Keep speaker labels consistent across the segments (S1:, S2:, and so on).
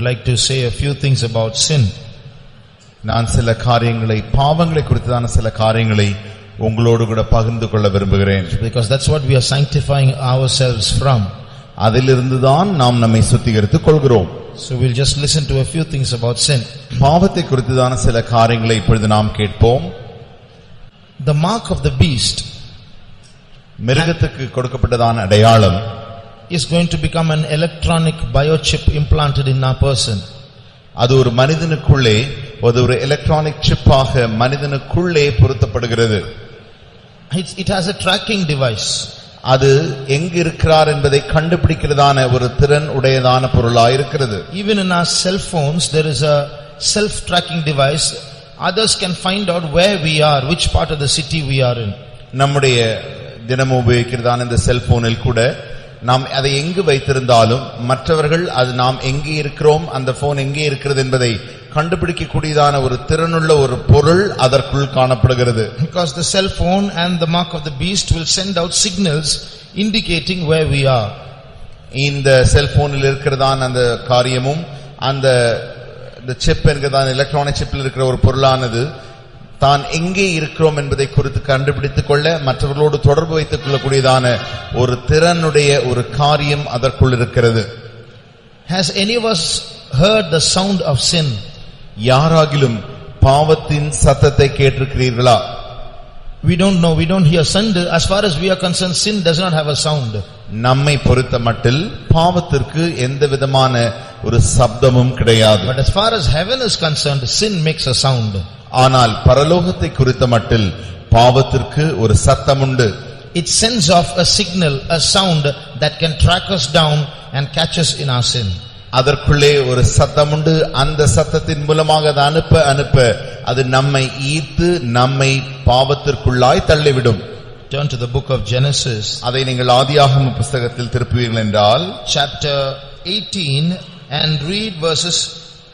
S1: would like to say a few things about sin.
S2: நான் சில காரியங்களை பாவங்களை குறித்தான சில காரியங்களை உங்களோடு கூட பகிர்ந்து கொள்ள விரும்புகிறேன்.
S1: Because that's what we are sanctifying ourselves from.
S2: அதிலிருந்து தான் நாம் நம்மை சுத்திகரித்துக் கொள்கிறோம்.
S1: So we'll just listen to a few things about sin.
S2: பாவத்தை குறித்தான சில காரியங்களை இப்பொழுது நாம் கேட்போம்.
S1: The mark of the beast,
S2: மிருகத்துக்கு கொடுக்கப்பட்டதான அடையாளம்,
S1: is going to become an electronic biochip implanted in our person.
S2: அது ஒரு மனிதனுக்குள்ளே ஒரு electronic சிப்பாக மனிதனுக்குள்ளே பொருத்தப்படுகிறது.
S1: It has a tracking device.
S2: அது எங்கு இருக்கிறார் என்பதை கண்டுபிடிக்கிறதான ஒரு திறன் உடையதான பொருளாய் இருக்கிறது.
S1: Even in our cell phones there is a self tracking device. Others can find out where we are, which part of the city we are in.
S2: நம்முடைய தினமும் உபயோகிக்கிறதான இந்த செல்போனில் கூட நாம் அதை எங்கு வைத்திருந்தாலும் மற்றவர்கள் அது நாம் எங்கே இருக்கிறோம், அந்த போன் எங்கே இருக்கிறது என்பதை கண்டுபிடிக்கக்கூடியதான ஒரு திறனுள்ள ஒரு பொருள் அதற்குள் காணப்படுகிறது.
S1: Because the cell phone and the mark of the beast will send out signals indicating where we are.
S2: இந்த செல்போனில் இருக்கிறதான அந்த காரியமும் அந்த சிப் என்கிறதான எலக்ட்ரானிக் சிப்பில் இருக்கிற ஒரு பொருளானது தான் எங்கே இருக்கிறோம் என்பதை குறித்து கண்டுபிடித்துக் கொள்ள மற்றவர்களோடு தொடர்பு வைத்துக் கொள்ளக்கூடியதான ஒரு திறனுடைய ஒரு காரியம் அதற்குள் இருக்கிறது.
S1: Has any of us heard the sound of sin?
S2: யாராகிலும் பாவத்தின் சத்தத்தை கேட்டிருக்கிறீர்களா?
S1: We don't know, we don't hear. Sin, as far as we are concerned, sin does not have a sound.
S2: நம்மை பொறுத்த மட்டில் பாவத்திற்கு எந்த விதமான ஒரு சப்தமும் கிடையாது.
S1: But as far as heaven is concerned, sin makes a sound.
S2: ஆனால் பரலோகத்தை குறித்த மட்டில் பாவத்திற்கு ஒரு சத்தம் உண்டு.
S1: It sends off a signal, a sound that can track us down and catch us in our sin.
S2: அதற்குள்ளே ஒரு சத்தம் உண்டு. அந்த சத்தத்தின் மூலமாக அது அனுப்ப அது நம்மை ஈர்த்து நம்மை பாவத்திற்குள்ளாய் தள்ளிவிடும்.
S1: Turn to the book of Genesis.
S2: அதை நீங்கள் ஆதியாகம புத்தகத்தில் திருப்புவீர்கள் என்றால்
S1: chapter 18 and read verses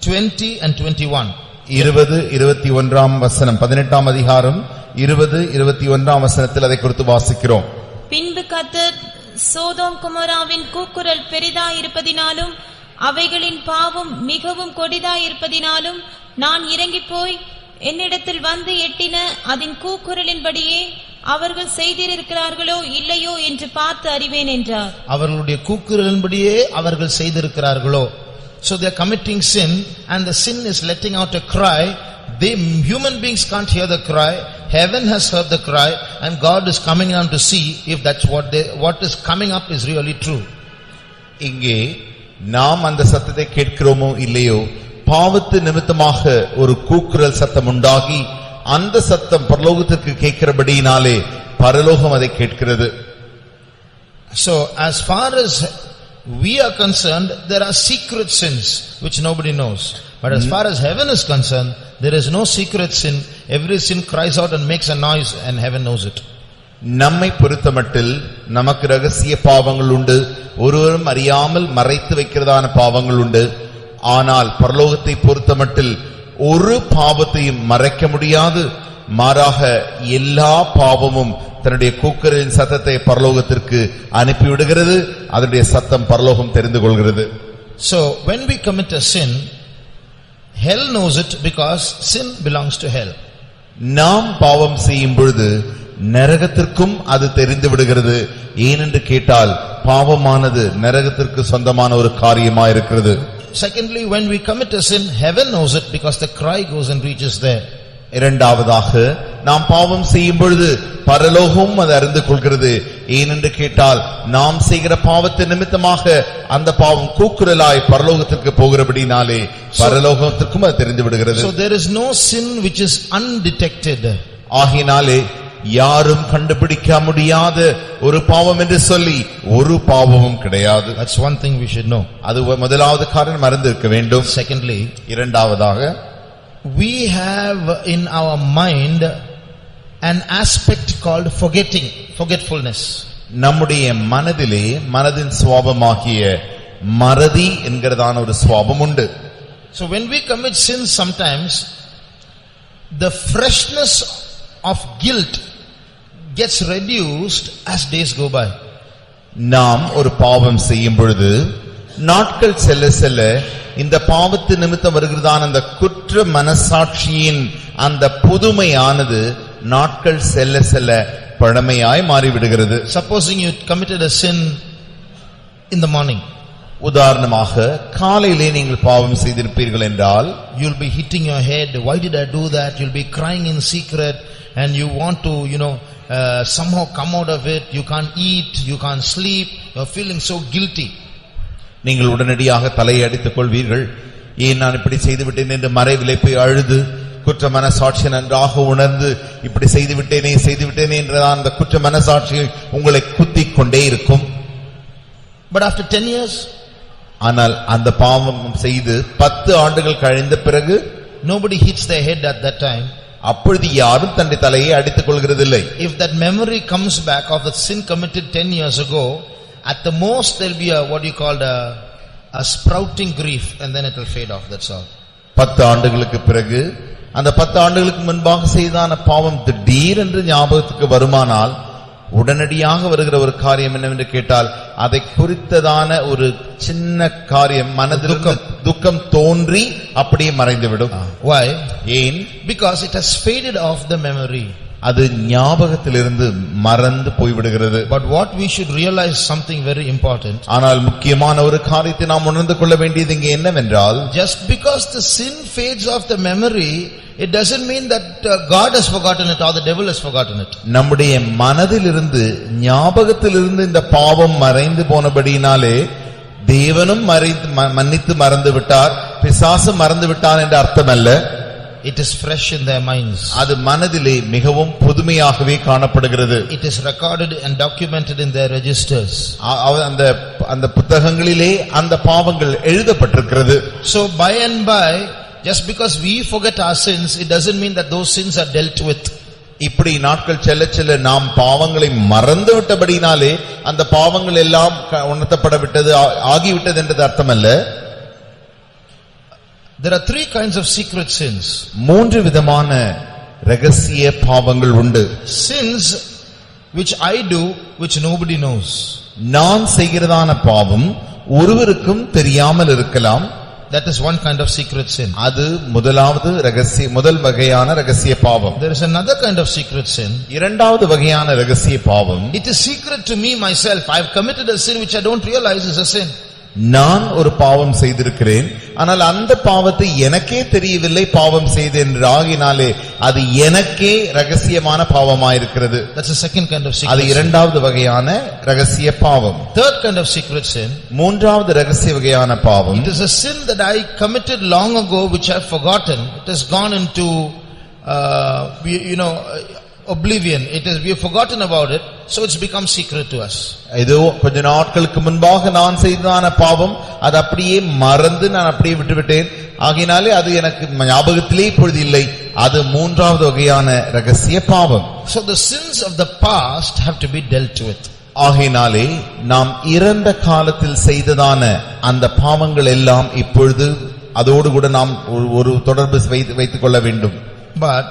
S1: 20 and 21.
S2: 20-21 வசனம், 18ஆம் அதிகாரம் 20-21 வசனத்தில் அதை குறித்து வாசிக்கிறோம்.
S3: பின்பு கர்த்தர் சோதோம் குமோராவின் கூக்குரல் பெரிதாயிருப்பதினாலும் அவைகளின் பாவம் மிகவும் கொடிதாயிருப்பதினாலும் நான் இறங்கி போய் என்னிடத்தில் வந்து எட்டின அதன் கூக்குரலின்படியே அவர்கள் செய்திருக்கிறார்களோ இல்லையோ என்று பார்த்து அறிவேன் என்றார்.
S1: அவர்களுடைய கூக்குரலின்படியே அவர்கள் செய்திருக்கிறார்களோ. So they are committing sin and the sin is letting out a cry. They human beings can't hear the cry. Heaven has heard the cry and God is coming down to see if that's what is coming up is really true.
S2: இங்கே நாம் அந்த சத்தத்தை கேட்கிறோமோ இல்லையோ, பாவத்து நிமித்தமாக ஒரு கூக்குரல் சத்தம் உண்டாகி அந்த சத்தம் பரலோகத்திற்கு கேட்கிறபடியினாலே பரலோகம் அதை கேட்கிறது.
S1: So as far as we are concerned, there are secret sins which nobody knows. But as far as heaven is concerned, there is no secret sin. Every sin cries out and makes a noise and heaven knows it.
S2: நம்மை பொறுத்தமட்டில் நமக்கு ரகசிய பாவங்கள் உண்டு, ஒருவரும் அறியாமல் மறைத்து வைக்கிறதான பாவங்கள் உண்டு. ஆனால் பரலோகத்தை பொறுத்தமட்டில் ஒரு பாவத்தையும் மறைக்க முடியாது. மாறாக எல்லா பாவமும் தன்னுடைய கூக்குரலின் சத்தத்தை பரலோகத்திற்கு அனுப்பிவிடுகிறது. அதனுடைய சத்தம் பரலோகம் தெரிந்து கொள்கிறது.
S1: So when we commit a sin, hell knows it because sin belongs to hell.
S2: நாம் பாவம் செய்யும் பொழுது நரகத்திற்கும் அது தெரிந்து விடுகிறது. ஏனென்று கேட்டால் பாவமானது நரகத்திற்கு சொந்தமான ஒரு காரியமாக இருக்கிறது.
S1: Secondly, when we commit a sin, heaven knows it because the cry goes and reaches there.
S2: இரண்டாவதாக நாம் பாவம் செய்யும் பொழுது பரலோகம் அது அறிந்து கொள்கிறது. ஏனென்று கேட்டால் நாம் செய்கிற பாவத்தின் நிமித்தமாக அந்த பாவம் கூக்குரலாய் பரலோகத்திற்கு போகிறபடினாலே பரலோகத்திற்கும் அது தெரிந்து விடுகிறது.
S1: So there is no sin which is undetected.
S2: ஆகினாலே யாரும் கண்டுபிடிக்க முடியாத ஒரு பாவம் என்று சொல்லி ஒரு பாவமும் கிடையாது.
S1: That's one thing we should know.
S2: அது முதலாவது காரணம் அறிந்திருக்க வேண்டும்.
S1: Secondly,
S2: இரண்டாவதாக
S1: we have in our mind an aspect called forgetfulness. நம்முடைய
S2: மனதிலே மனதின் சுபாவமாகிய மறதி என்கிறதான ஒரு சுபாவம் உண்டு.
S1: So when we commit sins, sometimes the freshness of guilt gets reduced as days go by.
S2: நாம் ஒரு பாவம் செய்யும் பொழுது நாட்கள் செல்ல செல்ல இந்த பாவத்து நிமித்தம் வருகிறதான அந்த குற்ற மனசாட்சியின் அந்த புதுமையானது நாட்கள் செல்ல செல்ல பழமையாய் மாறிவிடுகிறது.
S1: Supposing you committed a sin in the morning.
S2: உதாரணமாக காலையிலே நீங்கள் பாவம் செய்திருப்பீர்கள் என்றால்,
S1: you'll be hitting your head, why did I do that? You'll be crying in secret and you want to, somehow come out of it. You can't eat, you can't sleep, you're feeling so guilty.
S2: நீங்கள் உடனடியாக தலையை அடித்துக் கொள்வீர்கள். ஏன் நான் இப்படி செய்துவிட்டேன் என்று மறைவிலே போய் அழுது குற்ற மனசாட்சி நன்றாக உணர்ந்து இப்படி செய்துவிட்டேனே என்றதான் அந்த குற்ற மனசாட்சி உங்களை குத்திக் கொண்டே இருக்கும்.
S1: But after 10 years,
S2: ஆனால் அந்த பாவம் செய்து 10 ஆண்டுகள் கழிந்த பிறகு
S1: nobody hits their head at that time.
S2: அப்பொழுது யாரும் தன்னுடைய தலையை அடித்துக் கொள்கிறதில்லை.
S1: If that memory comes back of the sin committed 10 years ago, at the most there'll be a sprouting grief and then it will fade off, that's all.
S2: 10 ஆண்டுகளுக்கு பிறகு அந்த 10 ஆண்டுகளுக்கு முன்பாக செய்தான பாவம் திடீரென்று ஞாபகத்துக்கு வருமானால் உடனடியாக வருகிற ஒரு காரியம் என்னவென்று கேட்டால், அதை குறித்ததான ஒரு சின்ன காரியம் மனதில் துக்கம் தோன்றி அப்படியே மறைந்துவிடும்.
S1: Why?
S2: ஏன்?
S1: Because it has faded off the memory.
S2: அது ஞாபகத்திலிருந்து மறந்து போய்விடுகிறது.
S1: But what we should realize something very important.
S2: ஆனால் முக்கியமான ஒரு காரியத்தை நாம் உணர்ந்து கொள்ள வேண்டியது இங்கே என்னவென்றால்,
S1: just because the sin fades off the memory, it doesn't mean that God has forgotten it or the devil has forgotten it.
S2: நம்முடைய மனதிலிருந்து ஞாபகத்திலிருந்து இந்த பாவம் மறைந்து போனபடியினாலே தேவனும் மன்னித்து மறந்து விட்டார், பிசாசு மறந்து விட்டான் என்ற அர்த்தம் அல்ல.
S1: It is fresh in their minds.
S2: அது மனதிலே மிகவும் புதுமையாகவே காணப்படுகிறது.
S1: It is recorded and documented in their registers.
S2: அந்த புத்தகங்களிலே அந்த பாவங்கள் எழுதப்பட்டிருக்கிறது.
S1: So by and by, just because we forget our sins, it doesn't mean that those sins are dealt with.
S2: இப்படி நாட்கள் செல்ல செல்ல நாம் பாவங்களை மறந்து விட்டபடினாலே அந்த பாவங்கள் எல்லாம் உணர்த்தப்பட விட்டது ஆகிவிட்டது என்றது அர்த்தமல்ல.
S1: There are 3 kinds of secret sins.
S2: 3 விதமான ரகசிய பாவங்கள் உண்டு.
S1: Sins which I do, which nobody knows.
S2: நான் செய்கிறதான பாவம் ஒருவருக்கும் தெரியாமல் இருக்கலாம்.
S1: That is one kind of secret sin.
S2: அது முதல் வகையான ரகசிய பாவம்.
S1: There is another kind of secret sin.
S2: இரண்டாவது வகையான ரகசிய பாவம்.
S1: It is secret to me myself. I have committed a sin which I don't realize is a sin.
S2: நான் ஒரு பாவம் செய்திருக்கிறேன், ஆனால் அந்த பாவத்தை எனக்கே தெரியவில்லை பாவம் செய்தேன் ஆகினாலே அது எனக்கே ரகசியமான பாவமாயிருக்கிறது.
S1: That's the second kind of secret.
S2: அது இரண்டாவது வகையான ரகசிய பாவம்.
S1: Third kind of secret sin.
S2: மூன்றாவது ரகசிய வகையான பாவம்.
S1: It is a sin that I committed long ago which I have forgotten. It has gone into oblivion. We have forgotten about it, so it's become secret to us.
S2: இதோ கொஞ்ச நாட்களுக்கு முன்பாக நான் செய்ததான பாவம் அது அப்படியே மறந்து நான் அப்படியே விட்டுவிட்டேன், ஆகினாலே அது எனக்கு ஞாபகத்திலே இப்பொழுது இல்லை. அது மூன்றாவது வகையான ரகசிய பாவம்.
S1: So the sins of the past have to be dealt with.
S2: ஆகினாலே நாம் இறந்த காலத்தில் செய்ததான அந்த பாவங்கள் எல்லாம் இப்பொழுது அதோடு கூட நாம் ஒரு தொடர்பு வைத்துக் கொள்ள வேண்டும்.
S1: But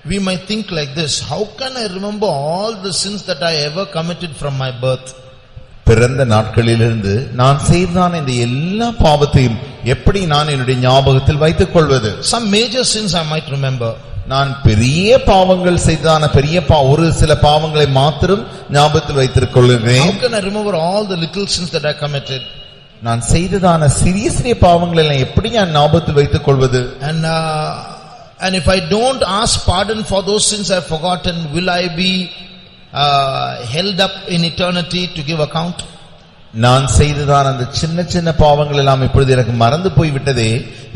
S1: we might think like this: how can I remember all the sins that I ever committed from my birth?
S2: பிறந்த நாட்களிலிருந்து நான் செய்ததான இந்த எல்லா பாவத்தையும் எப்படி நான் என்னுடைய ஞாபகத்தில் வைத்துக் கொள்வது?
S1: Some major sins I might remember.
S2: நான் பெரிய பாவங்கள் செய்ததான ஒரு சில பாவங்களை மாத்திரம் ஞாபகத்தில் வைத்துக் கொள்கிறேன்.
S1: How can I remember all the little sins that I committed?
S2: நான் செய்ததான சிறிய சிறிய பாவங்களை எல்லாம் எப்படி நான் ஞாபகத்தில் வைத்துக் கொள்வது?
S1: And if I don't ask pardon for those sins I have forgotten, will I be held up in eternity to give account?
S2: நான் செய்ததான அந்த சின்ன சின்ன பாவங்கள் எல்லாம் இப்பொழுது எனக்கு மறந்து போய்விட்டதே,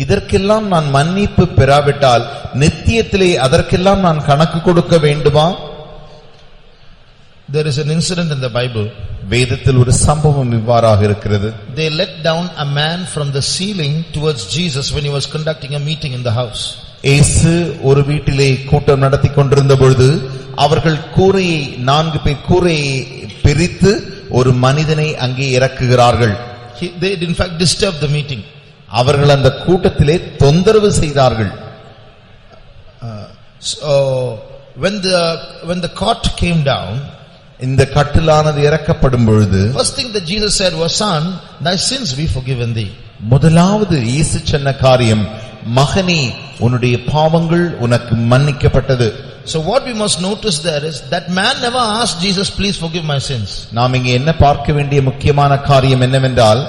S2: இதற்கெல்லாம் நான் மன்னிப்பு பெறாவிட்டால் நித்தியத்திலே அதற்கெல்லாம் நான் கணக்கு கொடுக்க வேண்டுமா?
S1: There is an incident in the Bible.
S2: வேதத்தில் ஒரு சம்பவம் இவ்வாறாக இருக்கிறது.
S1: They let down a man from the ceiling towards Jesus when he was conducting a meeting in the house.
S2: இயேசு ஒரு வீட்டிலே கூட்டம் நடத்தி கொண்டிருந்த பொழுது அவர்கள் 4 பேர் கூரையை பிரித்து ஒரு மனிதனை அங்கே இறக்குகிறார்கள்.
S1: They in fact disturbed the meeting.
S2: அவர்கள் அந்த கூட்டத்திலே தொந்தரவு செய்தார்கள்.
S1: So when the cot came down,
S2: இந்த கட்டிலானது இறக்கப்படும் பொழுது
S1: first thing that Jesus said was, son, thy sins be forgiven thee.
S2: முதலாவது இயேசு சொன்ன காரியம், மகனே உன்னுடைய பாவங்கள் உனக்கு மன்னிக்கப்பட்டது.
S1: So what we must notice there is that man never asked Jesus, please forgive my sins.
S2: நாம் இங்கே என்ன பார்க்க வேண்டிய முக்கியமான காரியம் என்னவென்றால்,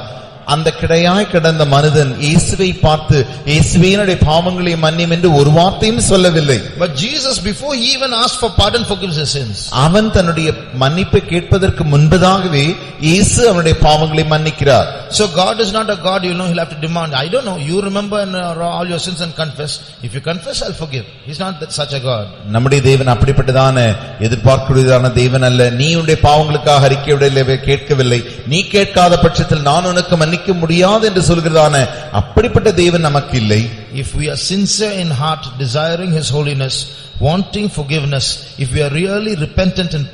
S2: அந்த கிடையாய் கிடந்த மனிதன் இயேசுவை பார்த்து, இயேசுவே என்னுடைய பாவங்களை மன்னியும் என்று ஒரு வார்த்தையும் சொல்லவில்லை.
S1: But Jesus, before he even asked for pardon, forgives his sins.
S2: அவன் தன்னுடைய மன்னிப்பை கேட்பதற்கு முன்பதாகவே இயேசு அவனுடைய பாவங்களை மன்னிக்கிறார்.
S1: So God is not a God, he'll have to demand, I don't know, you remember all your sins and confess. If you confess, I'll forgive. He's not such a God.
S2: நம்முடைய தேவன் அப்படிப்பட்டதான எதிர்பார்க்கக்கூடியதான தேவன் அல்ல. நீ உன்னுடைய பாவங்களுக்காக அறிக்கையிடவில்லை, கேட்கவில்லை, நீ கேட்காத பட்சத்தில் நான் உனக்கு மன்னிக்க முடியாது என்று சொல்கிறதான அப்படிப்பட்ட தேவன் நமக்கு இல்லை.
S1: If we are sincere in heart, desiring his holiness, wanting forgiveness, if we are really repentant and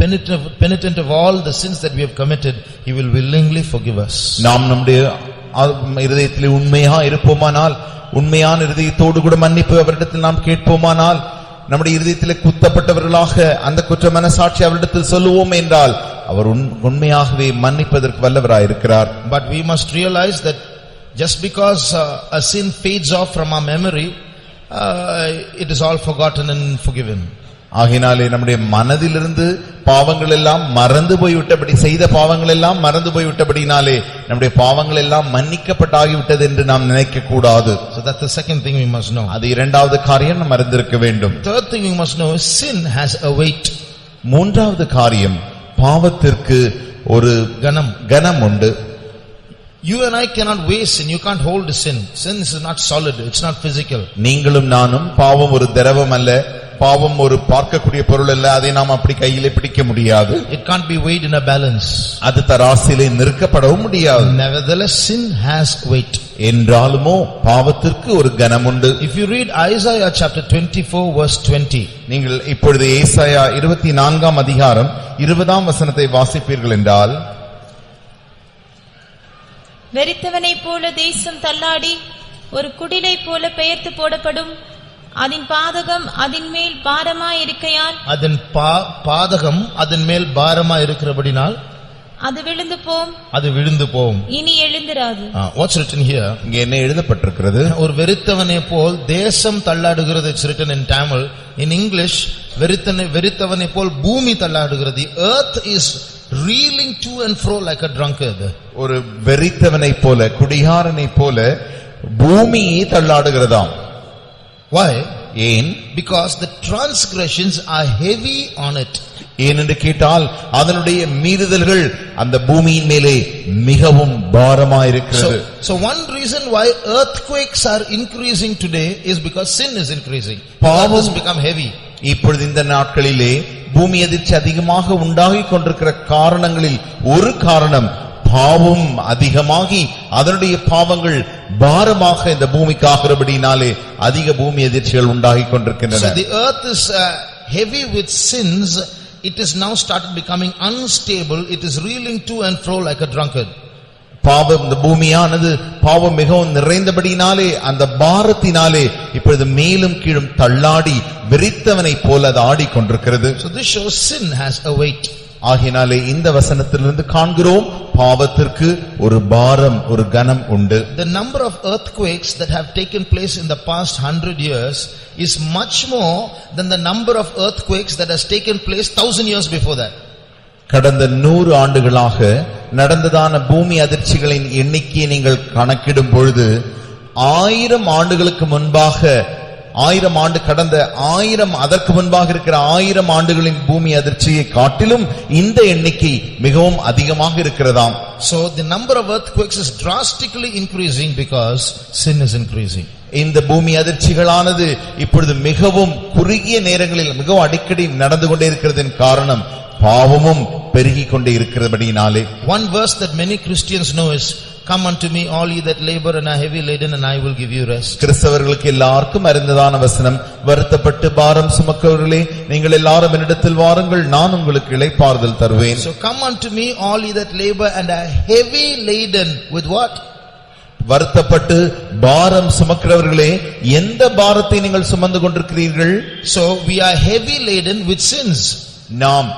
S1: penitent of all the sins that we have committed, he will willingly forgive us.
S2: நாம் நம்முடைய இருதயத்தில் உண்மையா இருப்போமானால், உண்மையான இருதயத்தோடு கூட மன்னிப்பு அவரிடத்தில் நாம் கேட்போமானால், நம்முடைய இருதயத்தில் குத்தப்பட்டவர்களாக அந்த குற்ற மனசாட்சி அவரிடத்தில் சொல்லுவோம் என்றால், அவர் உண்மையாகவே மன்னிப்பதற்கு வல்லவராய் இருக்கிறார்.
S1: But we must realize that just because a sin fades off from our memory, it is all forgotten and forgiven.
S2: ஆகினாலே நம்முடைய மனதிலிருந்து பாவங்கள் எல்லாம் மறந்து போய்விட்டபடி, செய்த பாவங்கள் எல்லாம் மறந்து போய்விட்டபடினாலே நம்முடைய பாவங்கள் எல்லாம் மன்னிக்கப்பட்டாகிவிட்டது என்று நாம் நினைக்க கூடாது.
S1: So that's the second thing we must know.
S2: அது இரண்டாவது காரியம் நாம் அறிந்திருக்க வேண்டும்.
S1: Third thing we must know is sin has a weight.
S2: மூன்றாவது காரியம், பாவத்திற்கு ஒரு கனம் உண்டு.
S1: You and I cannot weigh sin. You can't hold sin. Sin is not solid. It's not physical.
S2: நீங்களும் நானும், பாவம் ஒரு திரவம் அல்ல, பாவம் ஒரு பார்க்கக்கூடிய பொருள் அல்ல, அதை நாம் அப்படி கையிலே பிடிக்க முடியாது.
S1: It can't be weighed in a balance.
S2: அது தராசிலே நிறுக்கப்படவும் முடியாது.
S1: Nevertheless, sin has weight.
S2: என்றாலுமோ பாவத்திற்கு ஒரு கனம் உண்டு.
S1: If you read Isaiah chapter 24 verse 20,
S2: நீங்கள் இப்பொழுது ஏசாயா 24ஆம் அதிகாரம் 20ஆம் வசனத்தை வாசிப்பீர்கள் என்றால்,
S3: வெறித்தவனைப் போல தேசம் தள்ளாடி ஒரு குடிலை போல பெயர்த்து போடப்படும், அதன் பாதகம் அதன் மேல் பாரமாய் இருக்கையால்,
S1: அதன் பாதகம் அதன் மேல் பாரமாய் இருக்கிறபடினால்
S3: அது விழுந்து போம், இனி எழுந்திராது.
S1: What's written here?
S2: இங்கே என்ன எழுதப்பட்டிருக்கிறது?
S1: ஒரு வெறித்தவனை போல் தேசம் தள்ளாடுகிறது. It's written in Tamil. In English, வெறித்தவனை போல் பூமி தள்ளாடுகிறது. The earth is reeling to and fro like a drunkard.
S2: ஒரு வெறித்தவனை போல, குடிகாரனை போல பூமியை தள்ளாடுகிறதாம்.
S1: Why?
S2: ஏன்?
S1: Because the transgressions are heavy on it.
S2: ஏனென்று கேட்டால், அதனுடைய மீறுதல்கள் அந்த பூமியின் மேலே மிகவும் பாரமாயிருக்கிறது.
S1: So one reason why earthquakes are increasing today is because sin is increasing.
S2: பாவம்
S1: has become heavy.
S2: இப்பொழுது இந்த நாட்களிலே பூமி அதிர்ச்சி அதிகமாக உண்டாகிக் கொண்டிருக்கிற காரணங்களில் ஒரு காரணம், பாவம் அதிகமாகி அதனுடைய பாவங்கள் பாரமாக இந்த பூமிக்கு ஆகிறபடினாலே அதிக பூமி அதிர்ச்சிகள் உண்டாகிக் கொண்டிருக்கின்றன.
S1: So the earth is heavy with sins. It is now started becoming unstable. It is reeling to and fro like a drunkard.
S2: பாவம், இந்த பூமியானது பாவம் மிகவும் நிறைந்தபடினாலே அந்த பாரத்தினாலே இப்பொழுது மேலும் கீழும் தள்ளாடி வெறித்தவனை போல அது ஆடிக்கொண்டிருக்கிறது.
S1: So this shows sin has a weight.
S2: ஆகினாலே இந்த வசனத்திலிருந்து காண்கிறோம், பாவத்திற்கு ஒரு பாரம், ஒரு கனம் உண்டு.
S1: The number of earthquakes that have taken place in the past 100 years is much more than the number of earthquakes that has taken place 1000 years before that.
S2: கடந்த 100 ஆண்டுகளாக நடந்ததான பூமி அதிர்ச்சிகளின் எண்ணிக்கையை நீங்கள் கணக்கிடும் பொழுது 1000 ஆண்டுகளுக்கு முன்பாக, 1000 ஆண்டு கடந்த 1000 அதற்கு முன்பாக இருக்கிற 1000 ஆண்டுகளின் பூமி அதிர்ச்சியை காட்டிலும் இந்த எண்ணிக்கை மிகவும் அதிகமாக இருக்கிறதாம்.
S1: So the number of earthquakes is drastically increasing because sin is increasing.
S2: இந்த பூமி அதிர்ச்சிகளானது இப்பொழுது மிகவும் குறுகிய நேரங்களில் மிகவும் அடிக்கடி நடந்து கொண்டே இருக்கிறதின் காரணம் பாவமும் பெருகிக் கொண்டே இருக்கிறபடியினாலே.
S1: One verse that many Christians know is, come unto me all ye that labor and are heavy laden and I will give you rest.
S2: கிறிஸ்தவர்களுக்கு எல்லாருக்கும் அறிந்ததான வசனம், வருத்தப்பட்டு பாரம் சுமக்கிறவர்களே நீங்கள் எல்லாரும் என்னிடத்தில் வாருங்கள், நான் உங்களுக்கு இளைப்பாறுதல் தருவேன்.
S1: So come unto me all ye that labor and are heavy laden with what?
S2: வருத்தப்பட்டு பாரம் சுமக்கிறவர்களே, எந்த பாரத்தை நீங்கள் சுமந்து கொண்டிருக்கிறீர்கள்?
S1: So we are heavy laden with sins.
S2: நாம்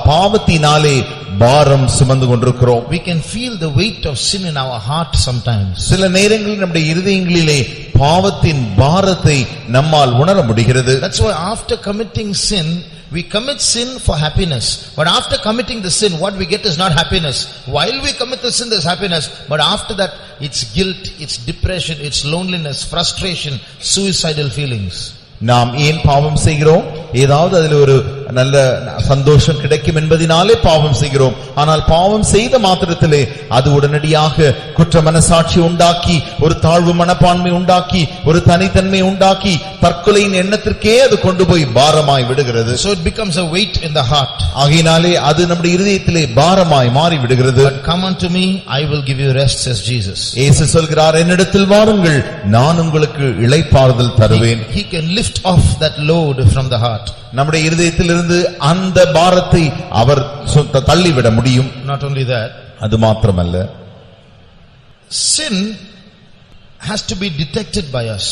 S2: பாவத்தினாலே பாரம் சுமந்து கொண்டிருக்கிறோம்.
S1: We can feel the weight of sin in our heart sometimes.
S2: சில நேரங்களில் நம்முடைய இருதயங்களிலே பாவத்தின் பாரத்தை நம்மால் உணர முடிகிறது.
S1: That's why after committing sin, we commit sin for happiness. But after committing the sin, what we get is not happiness. While we commit the sin, there's happiness. But after that, it's guilt, it's depression, it's loneliness, frustration, suicidal feelings.
S2: நாம் ஏன் பாவம் செய்கிறோம்? ஏதாவது அதில் ஒரு நல்ல சந்தோஷம் கிடைக்கும் என்பதினாலே பாவம் செய்கிறோம். ஆனால் பாவம் செய்த மாத்திரத்திலே அது உடனடியாக குற்ற மனசாட்சி உண்டாக்கி, ஒரு தாழ்வு மனப்பான்மை உண்டாக்கி, ஒரு தனித்தன்மை உண்டாக்கி, தற்கொலையின் எண்ணத்திற்கே அது கொண்டு போய் பாரமாய் விடுகிறது.
S1: So it becomes a weight in the heart.
S2: ஆகையினாலே அது நம்முடைய இருதயத்திலே பாரமாய் மாறி விடுகிறது.
S1: But come unto me, I will give you rest, says Jesus.
S2: இயேசு சொல்கிறார், என்னிடத்தில் வாருங்கள், நான் உங்களுக்கு இளைப்பாறுதல் தருவேன்.
S1: He can lift off that load from the heart.
S2: நம்முடைய இருதயத்திலிருந்து அந்த பாரத்தை அவர் தள்ளிவிட முடியும்.
S1: Not only that,
S2: அது மாத்திரமல்ல,
S1: sin has to be detected by us.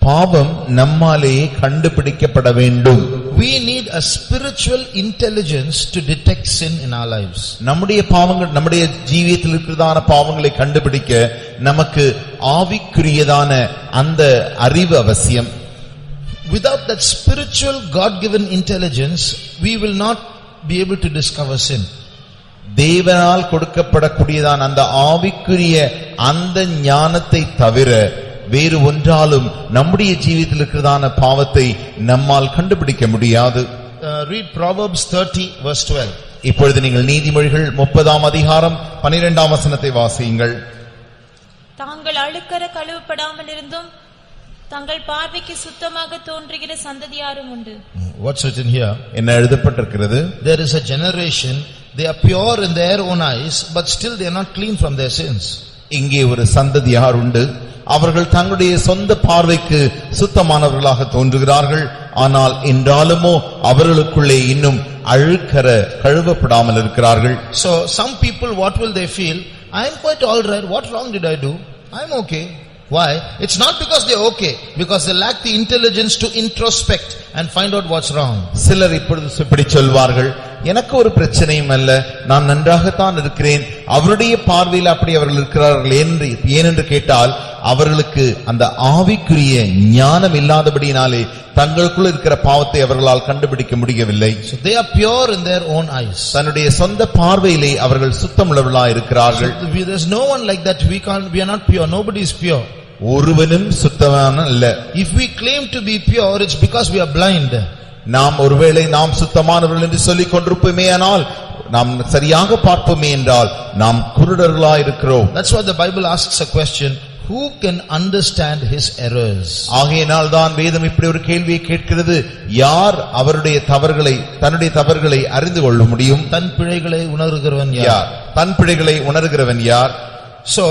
S2: பாவம் நம்மாலே கண்டுபிடிக்கப்பட வேண்டும்.
S1: We need a spiritual intelligence to detect sin in our lives.
S2: நம்முடைய பாவங்கள், நம்முடைய ஜீவியத்தில் இருக்கிறதான பாவங்களை கண்டுபிடிக்க நமக்கு ஆவிக்குரியதான அந்த அறிவு அவசியம்.
S1: Without that spiritual God-given intelligence, we will not be able to discover sin.
S2: தேவனால் கொடுக்கப்படக்கூடியதான அந்த ஆவிக்குரிய அந்த ஞானத்தை தவிர வேறு ஒன்றாலும் நம்முடைய ஜீவியத்தில் இருக்கிறதான பாவத்தை நம்மால் கண்டுபிடிக்க முடியாது.
S1: Read Proverbs 30 verse 12.
S2: இப்பொழுது நீங்கள் நீதிமொழிகள் 30ஆம் அதிகாரம் 12ஆம் வசனத்தை வாசியுங்கள்.
S3: தாங்கள் அழுக்கற கழுவப்படாமல் இருந்தும் தங்கள் பார்வைக்கு சுத்தமாக தோன்றுகிற சந்ததியாரும் உண்டு.
S1: What's written here?
S2: என்ன எழுதப்பட்டிருக்கிறது?
S1: There is a generation, they are pure in their own eyes, but still they are not clean from their sins.
S2: இங்கே ஒரு சந்ததியார் உண்டு, அவர்கள் தங்களுடைய சொந்த பார்வைக்கு சுத்தமானவர்களாக தோன்றுகிறார்கள், ஆனால் என்றாலுமோ அவர்களுக்குள்ளே இன்னும் அழுக்கற கழுவப்படாமல் இருக்கிறார்கள்.
S1: So some people, what will they feel? I am quite all right, what wrong did I do? I am okay. Why? It's not because they are okay, because they lack the intelligence to introspect and find out what's wrong.
S2: சிலர் இப்படி சொல்வார்கள், எனக்கு ஒரு பிரச்சனையும் அல்ல, நான் நன்றாகத்தான் இருக்கிறேன், அவருடைய பார்வையில் அப்படி அவர்கள் இருக்கிறார்கள் ஏனென்று கேட்டால் அவர்களுக்கு அந்த ஆவிக்குரிய ஞானம் இல்லாதபடியினாலே தங்களுக்குள் இருக்கிற பாவத்தை அவர்களால் கண்டுபிடிக்க முடியவில்லை.
S1: So they are pure in their own eyes.
S2: தன்னுடைய சொந்த பார்வையிலே அவர்கள் சுத்தமுள்ளவர்களாக இருக்கிறார்கள்.
S1: So there's no one like that. We are not pure. Nobody is pure.
S2: ஒருவனும் சுத்தமான அல்ல.
S1: If we claim to be pure, it's because we are blind.
S2: நாம் ஒருவேளை நாம் சுத்தமானவர்கள் என்று சொல்லிக் கொண்டிருப்போமே, ஆனால் நாம் சரியாக பார்ப்போமே என்றால் நாம் குருடர்களாய் இருக்கிறோம்.
S1: That's why the Bible asks a question, who can understand his errors?
S2: ஆகையினால் தான் வேதம் இப்படி ஒரு கேள்வியை கேட்கிறது, யார் அவருடைய தவறுகளை, தன்னுடைய தவறுகளை அறிந்து கொள்ள முடியும்?
S1: தன் பிழைகளை உணர்கிறவன் யார்?
S2: தன் பிழைகளை உணர்கிறவன் யார்?
S1: So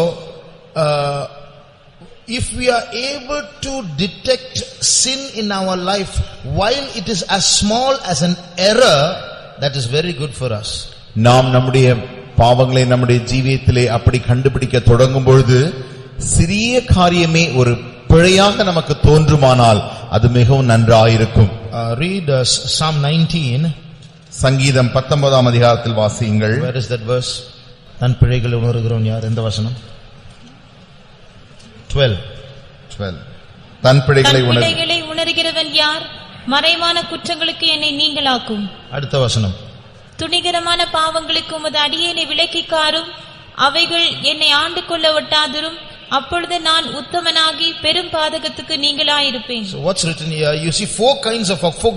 S1: if we are able to detect sin in our life while it is as small as an error, that is very good for us.
S2: நாம் நம்முடைய பாவங்களை நம்முடைய ஜீவியத்திலே அப்படி கண்டுபிடிக்க தொடங்கும் பொழுது சிறிய காரியமே ஒரு பிழையாக நமக்கு தோன்றுமானால் அது மிகவும் நன்றாயிருக்கும்.
S1: Read Psalm 19.
S2: சங்கீதம் 19ஆம் அதிகாரத்தில் வாசியுங்கள்.
S1: Where is that verse? தன் பிழைகளை உணர்கிறவன் யார்? எந்த வசனம்? 12.
S2: தன் பிழைகளை
S3: உணர்கிறவன் யார்? மறைவான குற்றங்களுக்கு என்னை நீங்களாக்கும்.
S1: அடுத்த வசனம்.
S3: துணிகரமான பாவங்களுக்கு உமது அடியேனை விலக்கிக்காரும், அவைகள் என்னை ஆண்டு கொள்ள ஒட்டாதிரும், அப்பொழுது நான் உத்தமனாகி பெரும் பாதகத்துக்கு நீங்களாயிருப்பேன்.
S1: So what's written here? You see four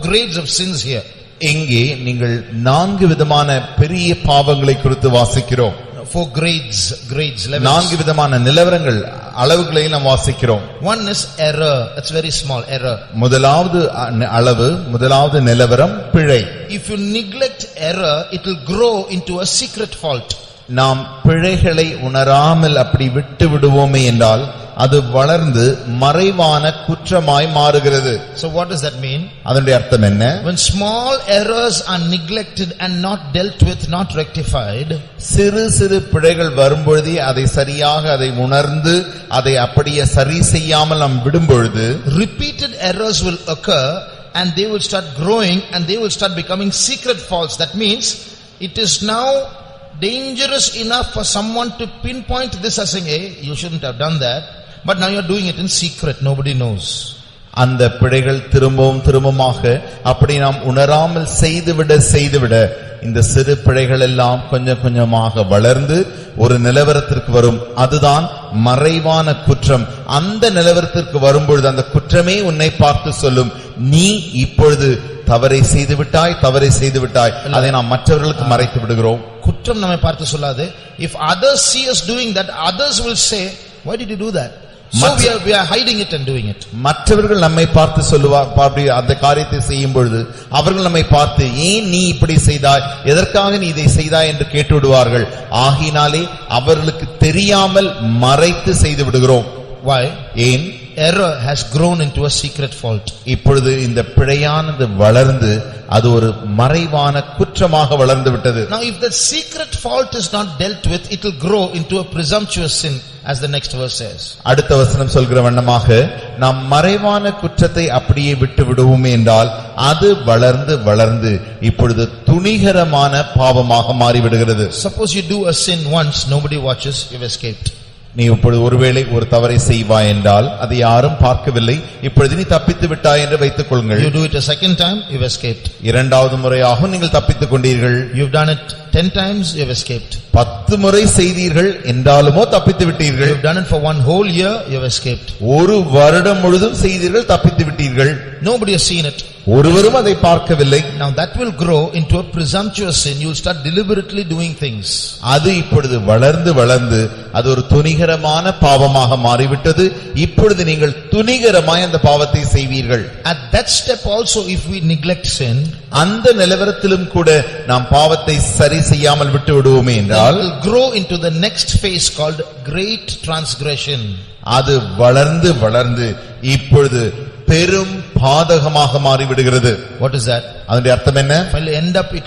S1: grades of sins here.
S2: இங்கே நீங்கள் 4 விதமான பெரிய பாவங்களை குறித்து வாசிக்கிறோம்.
S1: 4 grades, levels.
S2: 4 விதமான நிலவரங்கள், அளவுகளை நாம் வாசிக்கிறோம்.
S1: One is error. It's very small error.
S2: முதலாவது அளவு, முதலாவது நிலவரம் பிழை.
S1: If you neglect error, it will grow into a secret fault.
S2: நாம் பிழைகளை உணராமல் அப்படி விட்டு விடுவோமே என்றால் அது வளர்ந்து மறைவான குற்றமாய் மாறுகிறது.
S1: So what does that mean?
S2: அதனுடைய அர்த்தம் என்ன?
S1: When small errors are neglected and not dealt with, not rectified,
S2: சிறு சிறு பிழைகள் வரும்பொழுது அதை சரியாக அதை உணர்ந்து அதை அப்படியே சரி செய்யாமல் நாம் விடும்பொழுது
S1: repeated errors will occur and they will start growing and they will start becoming secret faults. That means it is now dangerous enough for someone to pinpoint this as saying, hey, you shouldn't have done that, but now you're doing it in secret, nobody knows.
S2: அந்த பிழைகள் திரும்பமாக அப்படி நாம் உணராமல் செய்துவிட இந்த சிறு பிழைகள் எல்லாம் கொஞ்சம் கொஞ்சமாக வளர்ந்து ஒரு நிலவரத்திற்கு வரும். அதுதான் மறைவான குற்றம். அந்த நிலவரத்திற்கு வரும்பொழுது அந்த குற்றமே உன்னை பார்த்து சொல்லும், நீ இப்பொழுது தவறை செய்து விட்டாய். அதை நாம் மற்றவர்களுக்கு மறைத்து விடுகிறோம்.
S1: குற்றம் நம்மை பார்த்து சொல்லாது. If others see us doing that, others will say, why did you do that? So we are hiding it and doing it.
S2: மற்றவர்கள் நம்மை பார்த்து சொல்லுவார், அந்த காரியத்தை செய்யும் பொழுது அவர்கள் நம்மை பார்த்து ஏன் நீ இப்படி செய்தாய், எதற்காக நீ இதை செய்தாய் என்று கேட்டு விடுவார்கள். ஆகினாலே அவர்களுக்கு தெரியாமல் மறைத்து செய்து விடுகிறோம்.
S1: Why?
S2: ஏன்?
S1: Error has grown into a secret fault.
S2: இப்பொழுது இந்த பிழையானது வளர்ந்து அது ஒரு மறைவான குற்றமாக வளர்ந்து விட்டது.
S1: Now if the secret fault is not dealt with, it will grow into a presumptuous sin, as the next verse says.
S2: அடுத்த வசனம் சொல்கிற வண்ணமாக நாம் மறைவான குற்றத்தை அப்படியே விட்டு விடுவோமே என்றால் அது வளர்ந்து இப்பொழுது துணிகரமான பாவமாக மாறிவிடுகிறது.
S1: Suppose you do a sin once, nobody watches, you've escaped.
S2: நீ இப்பொழுது ஒருவேளை ஒரு தவறை செய்வாய் என்றால் அதை யாரும் பார்க்கவில்லை, இப்பொழுது நீ தப்பித்து விட்டாய் என்று வைத்துக் கொள்ளுங்கள்.
S1: You do it a second time, you've escaped.
S2: இரண்டாவது முறையாக நீங்கள் தப்பித்துக் கொண்டீர்கள்.
S1: You've done it 10 times, you've escaped.
S2: 10 முறை செய்தீர்கள் என்றாலுமோ தப்பித்து விட்டீர்கள்.
S1: You've done it for one whole year, you've escaped.
S2: ஒரு வருடம் முழுதும் செய்தீர்கள், தப்பித்து விட்டீர்கள்.
S1: Nobody has seen it.
S2: ஒருவரும் அதை பார்க்கவில்லை.
S1: Now that will grow into a presumptuous sin. You will start deliberately doing things.
S2: அது இப்பொழுது வளர்ந்து அது ஒரு துணிகரமான பாவமாக மாறிவிட்டது. இப்பொழுது நீங்கள் துணிகரமாய் அந்த பாவத்தை செய்வீர்கள்.
S1: At that step also, if we neglect sin,
S2: அந்த நிலவரத்திலும் கூட நாம் பாவத்தை சரி செய்யாமல் விட்டு விடுவோமே என்றால்
S1: it will grow into the next phase called great transgression.
S2: அது வளர்ந்து இப்பொழுது பெரும் பாதகமாக மாறிவிடுகிறது.
S1: What is that?
S2: அதனுடைய அர்த்தம் என்ன?
S1: It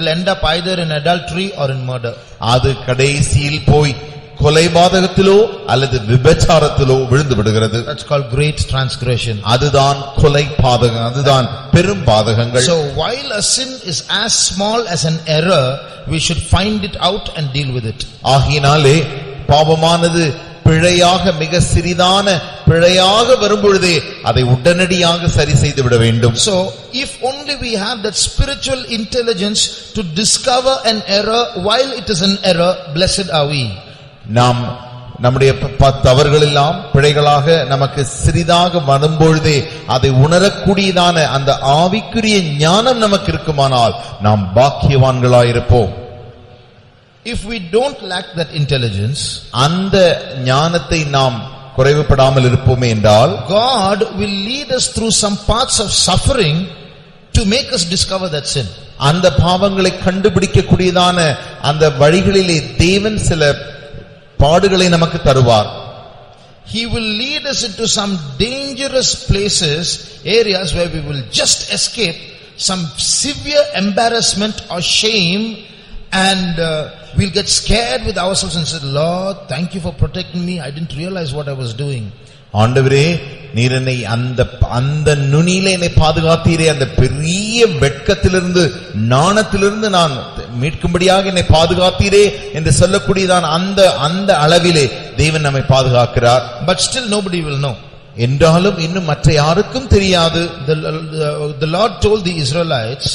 S1: will end up either in adultery or in murder.
S2: அது கடைசியில் போய் கொலை பாதகத்திலோ அல்லது விபச்சாரத்திலோ விழுந்து விடுகிறது.
S1: That's called great transgression.
S2: அதுதான் கொலை பாதகம், அதுதான் பெரும் பாதகங்கள்.
S1: So while a sin is as small as an error, we should find it out and deal with it.
S2: ஆகினாலே பாவமானது பிழையாக மிக சிறிதான பிழையாக வரும்பொழுதே அதை உடனடியாக சரி செய்து விட வேண்டும்.
S1: So if only we have that spiritual intelligence to discover an error while it is an error, blessed are we.
S2: நாம் நம்முடைய தவறுகள் எல்லாம் பிழைகளாக நமக்கு சிறிதாக வரும்பொழுதே அதை உணரக்கூடியதான அந்த ஆவிக்குரிய ஞானம் நமக்கு இருக்குமானால் நாம் பாக்கியவான்களாயிருப்போம்.
S1: If we don't lack that intelligence,
S2: அந்த ஞானத்தை நாம் குறைவுபடாமல் இருப்போமே என்றால்
S1: God will lead us through some paths of suffering to make us discover that sin.
S2: அந்த பாவங்களை கண்டுபிடிக்க கூடியதான அந்த வழிகளிலே தேவன் சில பாடுகளை நமக்கு தருவார்.
S1: He will lead us into some dangerous places, areas where we will just escape some severe embarrassment or shame, and we'll get scared with ourselves and say, Lord, thank you for protecting me. I didn't realize what I was doing.
S2: ஆண்டவரே, நீர் என்னை அந்த நுனியிலே என்னை பாதுகாத்தீரே, அந்த பெரிய வெட்கத்திலிருந்து நாணத்திலிருந்து நான் மீட்கும்படியாக என்னை பாதுகாத்தீரே என்று சொல்லக்கூடியதான் அந்த அளவிலே தேவன் நம்மை பாதுகாக்கிறார்.
S1: But still nobody will know.
S2: என்றாலும் இன்னும் மற்ற யாருக்கும் தெரியாது.
S1: The Lord told the Israelites,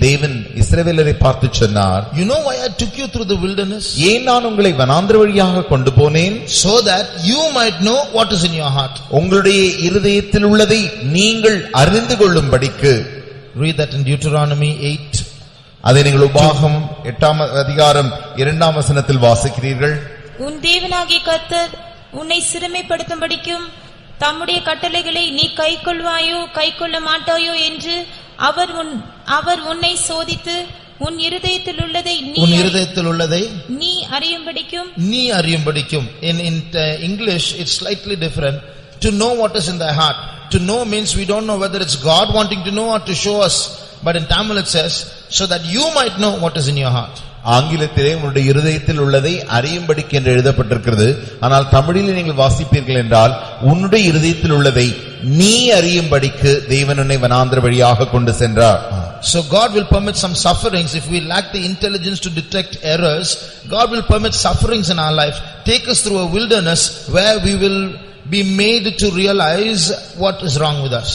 S2: தேவன் இஸ்ரவேலரை பார்த்து சொன்னார்,
S1: you know why I took you through the wilderness?
S2: ஏன் நான் உங்களை வனாந்திர வழியாக கொண்டு போனேன்?
S1: So that you might know what is in your heart.
S2: உங்களுடைய இருதயத்தில் உள்ளதை நீங்கள் அறிந்து கொள்ளும்படிக்கு.
S1: Read that in Deuteronomy 8.
S2: அதை நீங்கள் உபாகம் 8ஆம் அதிகாரம் 2ஆம் வசனத்தில் வாசிக்கிறீர்கள்.
S3: உன் தேவனாகிய கர்த்தர் உன்னை சிறுமைப்படுத்தும்படிக்கும் தம்முடைய கட்டளைகளை நீ கைக்கொள்வாயோ கைக்கொள்ள மாட்டாயோ என்று அவர் உன்னை சோதித்து உன் இருதயத்தில் உள்ளதை நீ அறியும்படிக்கும்.
S1: In English it's slightly different. To know what is in thy heart. To know means we don't know whether it's God wanting to know or to show us. But in Tamil it says, so that you might know what is in your heart.
S2: ஆங்கிலத்திலே உங்களுடைய இருதயத்தில் உள்ளதை அறியும்படிக்கு என்று எழுதப்பட்டிருக்கிறது. ஆனால் தமிழில் நீங்கள் வாசிப்பீர்கள் என்றால் உன்னுடைய இருதயத்தில் உள்ளதை நீ அறியும்படிக்கு தேவன் உன்னை வனாந்திர வழியாக கொண்டு சென்றார்.
S1: So God will permit some sufferings. If we lack the intelligence to detect errors, God will permit sufferings in our life, take us through a wilderness where we will be made to realize what is wrong with us.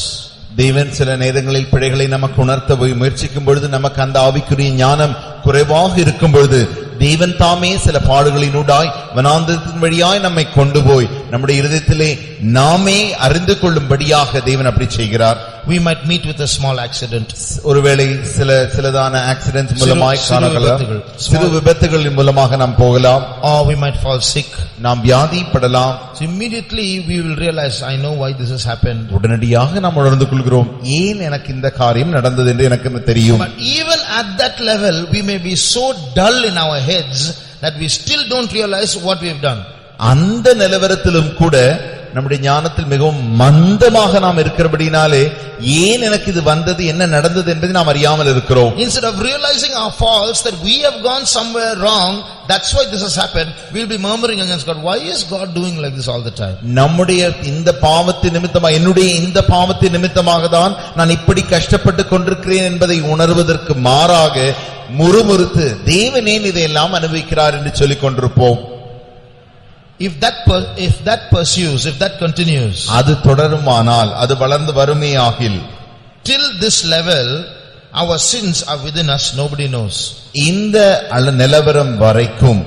S2: தேவன் சில நேரங்களில் பிழைகளை நமக்கு உணர்த்த முயற்சிக்கும் பொழுது நமக்கு அந்த ஆவிக்குரிய ஞானம் குறைவாக இருக்கும் பொழுது தேவன் தாமே சில பாடுகளினூடாய் வனாந்திரத்தின் வழியாய் நம்மை கொண்டு போய் நம்முடைய இருதயத்திலே நாமே அறிந்து கொள்ளும்படியாக தேவன் அப்படி செய்கிறார்.
S1: We might meet with a small accident.
S2: ஒருவேளை சிலதான ஆக்சிடென்ட்ஸ் மூலமாய் காணலாம், சிறு விபத்துகளின் மூலமாக நாம் போகலாம்.
S1: Or we might fall sick.
S2: நாம் வியாதிப்படலாம்.
S1: So immediately we will realize, I know why this has happened.
S2: உடனடியாக நாம் உணர்ந்து கொள்கிறோம், ஏன் எனக்கு இந்த காரியம் நடந்தது என்று எனக்கு தெரியும்.
S1: But even at that level we may be so dull in our heads that we still don't realize what we have done.
S2: அந்த நிலவரத்திலும் கூட நம்முடைய ஞானத்தில் மிகவும் மந்தமாக நாம் இருக்கிறபடினாலே ஏன் எனக்கு இது வந்தது, என்ன நடந்தது என்பதை நாம் அறியாமல் இருக்கிறோம்.
S1: Instead of realizing our faults, that we have gone somewhere wrong, that's why this has happened, we'll be murmuring against God. Why is God doing like this all the time?
S2: நம்முடைய இந்த பாவத்தின் நிமித்தமாக, என்னுடைய இந்த பாவத்தின் நிமித்தமாக தான் நான் இப்படி கஷ்டப்பட்டு கொண்டிருக்கிறேன் என்பதை உணர்வதற்கு மாறாக முறுமுறுத்து தேவனே இதையெல்லாம் அனுபவிக்கிறார் என்று சொல்லிக் கொண்டிருப்போம்.
S1: If that pursues, if that continues,
S2: அது தொடருமானால், அது வளர்ந்து வருமேயாகில்,
S1: till this level our sins are within us, nobody knows.
S2: இந்த நிலவரம் வரைக்கும்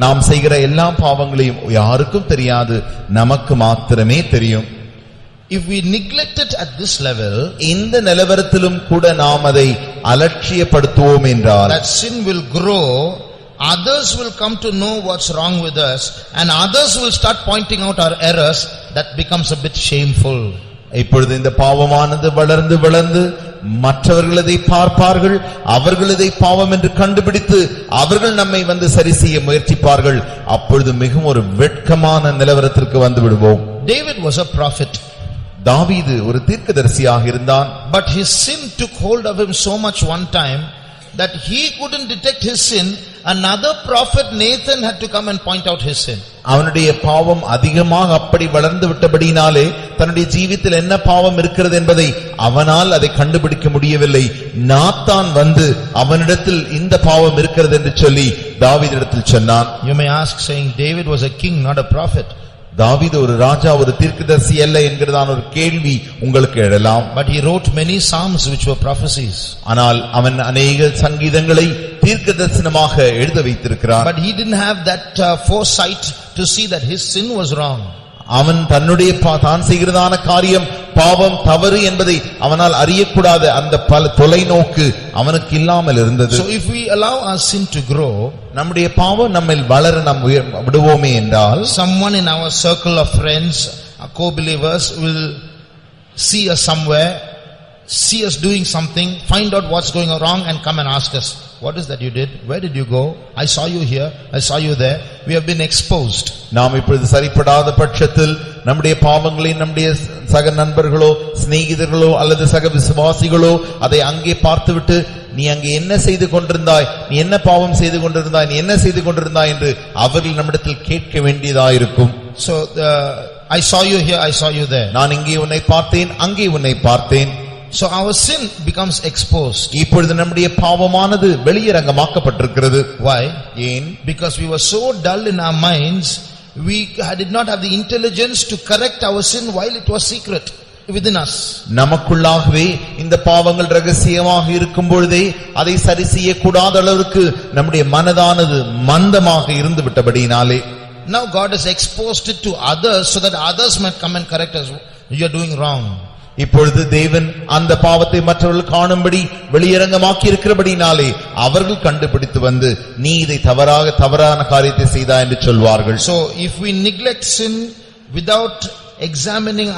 S2: நாம் செய்கிற எல்லா பாவங்களையும் யாருக்கும் தெரியாது, நமக்கு மாத்திரமே தெரியும்.
S1: If we neglect it at this level,
S2: இந்த நிலவரத்திலும் கூட நாம் அதை அலட்சியப்படுத்துவோம் என்றால்,
S1: that sin will grow. Others will come to know what's wrong with us, and others will start pointing out our errors. That becomes a bit shameful.
S2: இப்பொழுது இந்த பாவமானது வளர்ந்து வளர்ந்து மற்றவர்கள் இதை பார்ப்பார்கள், அவர்கள் இதை பாவம் என்று கண்டுபிடித்து அவர்கள் நம்மை வந்து சரி செய்ய முயற்சிப்பார்கள். அப்பொழுது மிகவும் ஒரு வெட்கமான நிலவரத்திற்கு வந்து விடுவோம்.
S1: David was a prophet.
S2: தாவீது ஒரு தீர்க்கதரிசியாக இருந்தான்.
S1: But his sin took hold of him so much one time that he couldn't detect his sin. Another prophet, Nathan, had to come and point out his sin.
S2: அவனுடைய பாவம் அதிகமாக அப்படி வளர்ந்து விட்டபடினாலே தன்னுடைய ஜீவித்தில் என்ன பாவம் இருக்கிறது என்பதை அவனால் அதை கண்டுபிடிக்க முடியவில்லை. நாத்தான் வந்து அவனிடத்தில் இந்த பாவம் இருக்கிறது என்று சொல்லி தாவீதிடத்தில் சொன்னான்.
S1: You may ask, saying David was a king, not a prophet.
S2: தாவீது ஒரு ராஜா, ஒரு தீர்க்கதரிசி அல்ல என்கிறதான ஒரு கேள்வி உங்களுக்கு எழலாம்.
S1: But he wrote many psalms which were prophecies.
S2: ஆனால் அவன் அநேக சங்கீதங்களை தீர்க்கதரிசனமாக எழுத வைத்திருக்கிறான்.
S1: But he didn't have that foresight to see that his sin was wrong.
S2: அவன் தன்னுடைய தான் செய்கிறதான காரியம் பாவம் தவறு என்பதை அவனால் அறியக்கூடாத அந்த பல தொலைநோக்கு அவனுக்கு இல்லாமல் இருந்தது.
S1: So if we allow our sin to grow,
S2: நம்முடைய பாவம் நம்மில் வளர நாம் விடுவோமே என்றால்,
S1: someone in our circle of friends, our co-believers, will see us somewhere, see us doing something, find out what's going wrong and come and ask us, what is that you did? Where did you go? I saw you here, I saw you there. We have been exposed.
S2: நாம் இப்பொழுது சரிப்படாத பட்சத்தில் நம்முடைய பாவங்களை நம்முடைய சக நண்பர்களோ சிநேகிதர்களோ அல்லது சக விசுவாசிகளோ அதை அங்கே பார்த்துவிட்டு, நீ அங்கே என்ன செய்து கொண்டிருந்தாய், நீ என்ன பாவம் செய்து கொண்டிருந்தாய், நீ என்ன செய்து கொண்டிருந்தாய் என்று அவர்கள் நம்மிடத்தில் கேட்க வேண்டியதாயிருக்கும்.
S1: So I saw you here, I saw you there.
S2: நான் இங்கே உன்னை பார்த்தேன், அங்கே உன்னை பார்த்தேன்.
S1: So our sin becomes exposed.
S2: இப்பொழுது நம்முடைய பாவமானது வெளியரங்கமாக்கப்பட்டிருக்கிறது.
S1: Why?
S2: ஏன்?
S1: Because we were so dull in our minds, we did not have the intelligence to correct our sin while it was secret within us.
S2: நமக்குள்ளாகவே இந்த பாவங்கள் ரகசியமாக இருக்கும் பொழுதே அதை சரி செய்யக்கூடாத அளவுக்கு நம்முடைய மனதானது மந்தமாக இருந்து விட்டபடினாலே,
S1: Now God has exposed it to others so that others might come and correct us. You are doing wrong.
S2: இப்பொழுது தேவன் அந்த பாவத்தை மற்றவர்கள் காணும்படி வெளியரங்கமாக்கி இருக்கிறபடினாலே அவர்கள் கண்டுபிடித்து வந்து, நீ இதை தவறான காரியத்தை செய்தாய் என்று சொல்வார்கள்.
S1: So if we neglect sin without examining,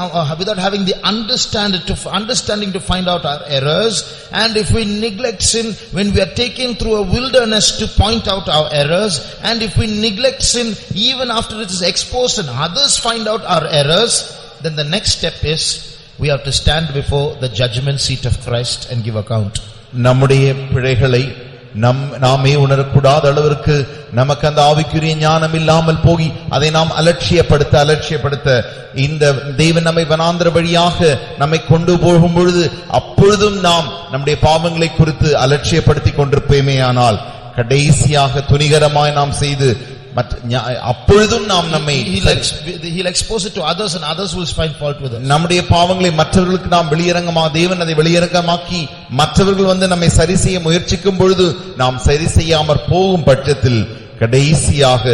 S1: without having the understanding to find out our errors, and if we neglect sin when we are taken through a wilderness to point out our errors, and if we neglect sin even after it is exposed and others find out our errors, then the next step is we have to stand before the judgment seat of Christ and give account.
S2: நம்முடைய பிழைகளை நாமே உணரக்கூடாத அளவிற்கு நமக்கு அந்த ஆவிக்குரிய ஞானம் இல்லாமல் போய் அதை நாம் அலட்சியப்படுத்த இந்த தேவன் நம்மை வனாந்திர வழியாக நம்மை கொண்டு போகும் பொழுது அப்பொழுதும் நாம் நம்முடைய பாவங்களை குறித்து அலட்சியப்படுத்திக் கொண்டிருப்பேமேயானால் கடைசியாக துணிகரமாய் நாம் செய்து அப்பொழுதும் நாம் நம்மை
S1: he'll expose it to others and others will find fault with us.
S2: நம்முடைய பாவங்களை மற்றவர்களுக்கு நாம் தேவன் அதை வெளியரங்கமாக்கி மற்றவர்கள் நம்மை சரி செய்ய முயற்சிக்கும் பொழுது நாம் சரி செய்யாமற் போகும் பட்சத்தில் கடைசியாக